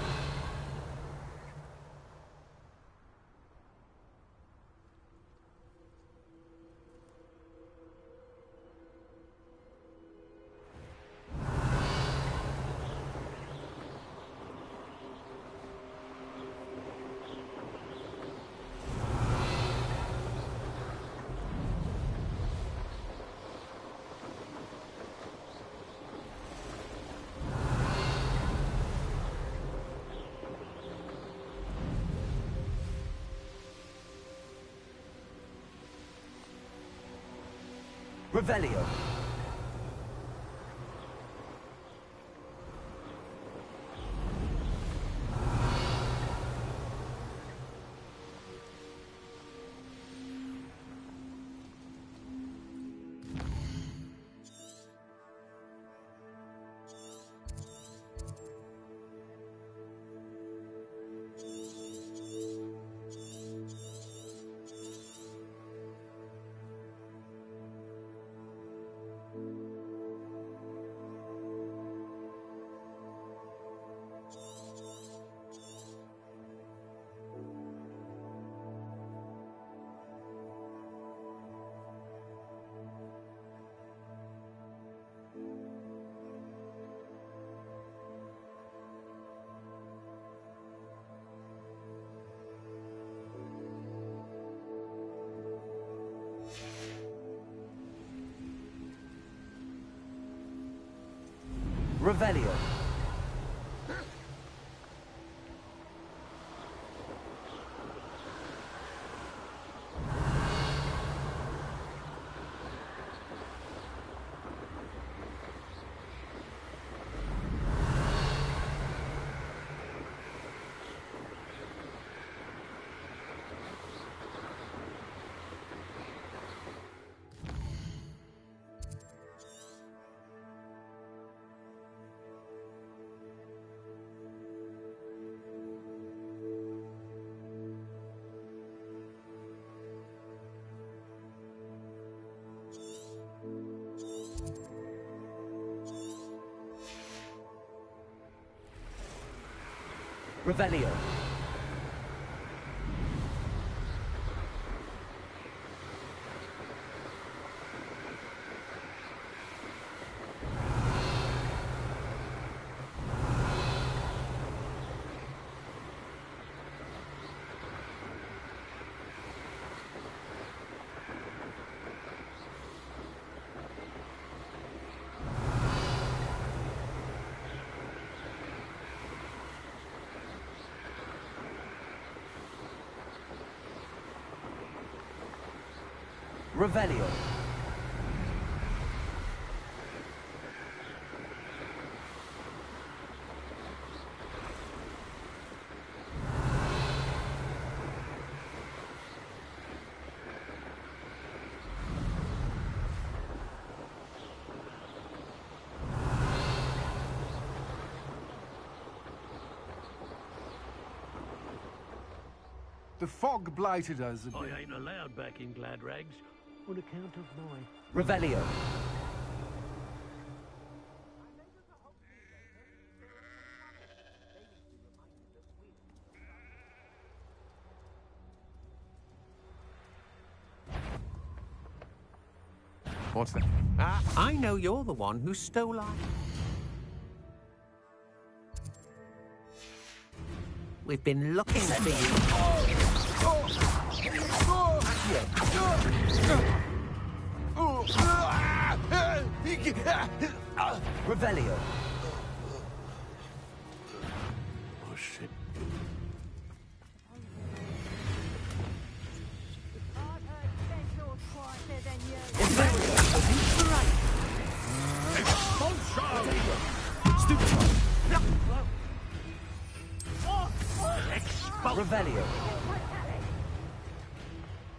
Revelio. Revelio. Revelio. Revelio. The fog blighted us a bit. I ain't allowed back in Glad Rags on account of my... Revelio. What's that? I know you're the one who stole our... We've been looking for you. Revelio. Oh, shit. Revelio.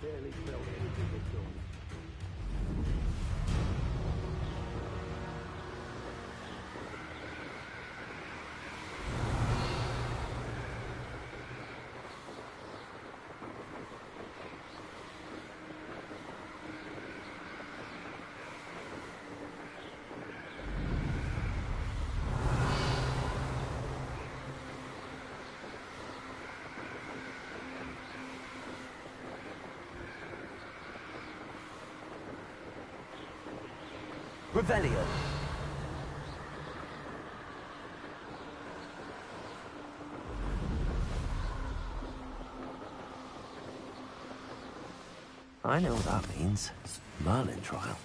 Barely felt anything at all. Revelio. I know what that means. Merlin trial.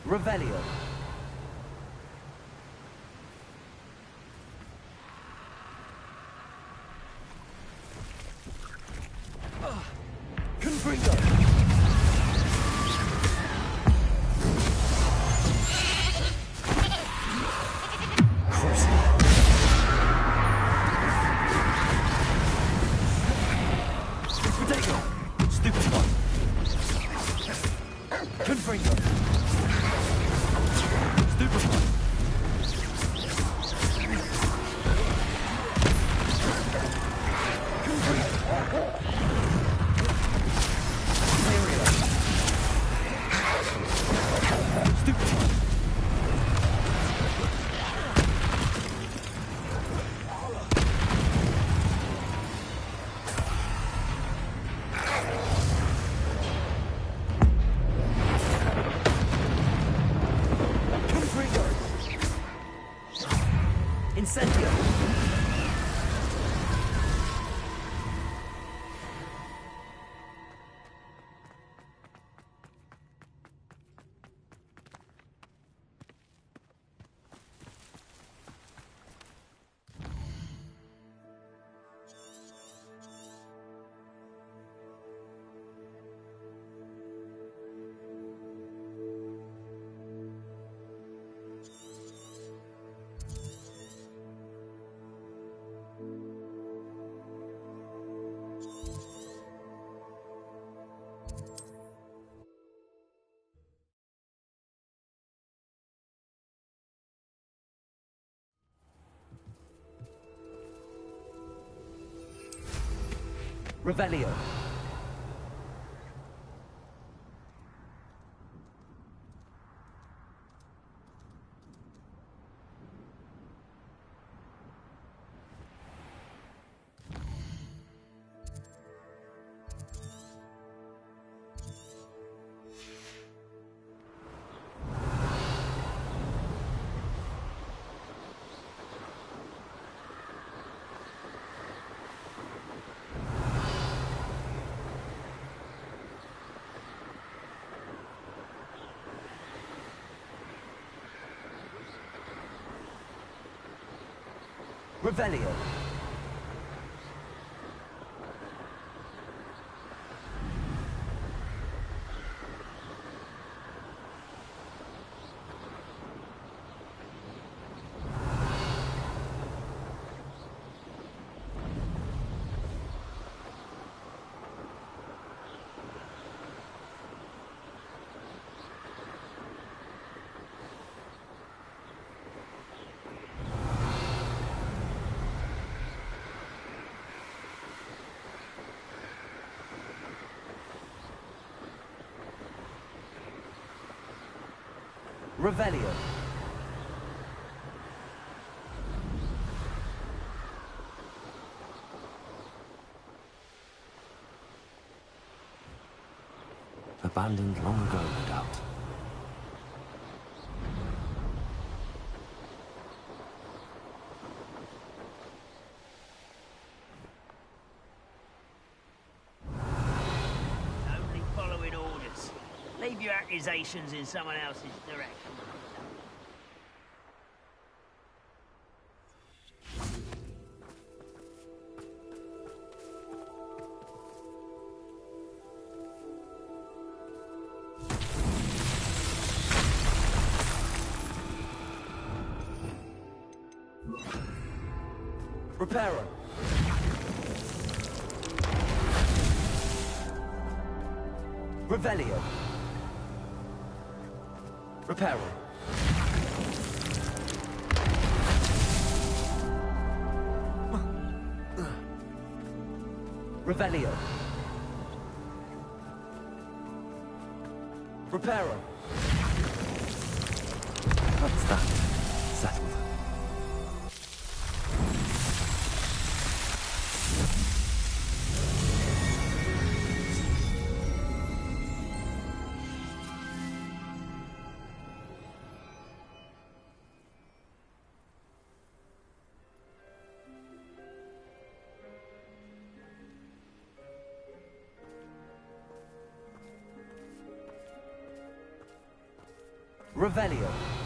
Revelio. Confringo. Potato. Stupid one. Confringo. Incendio. Revelio. Revelio. Revelio. Abandoned long ago, no doubt. Only following orders. Leave your accusations in someone else's direction. Reparo. Revelio. Reparo. Revelio. Reparo. That's that. Settled. Revelio.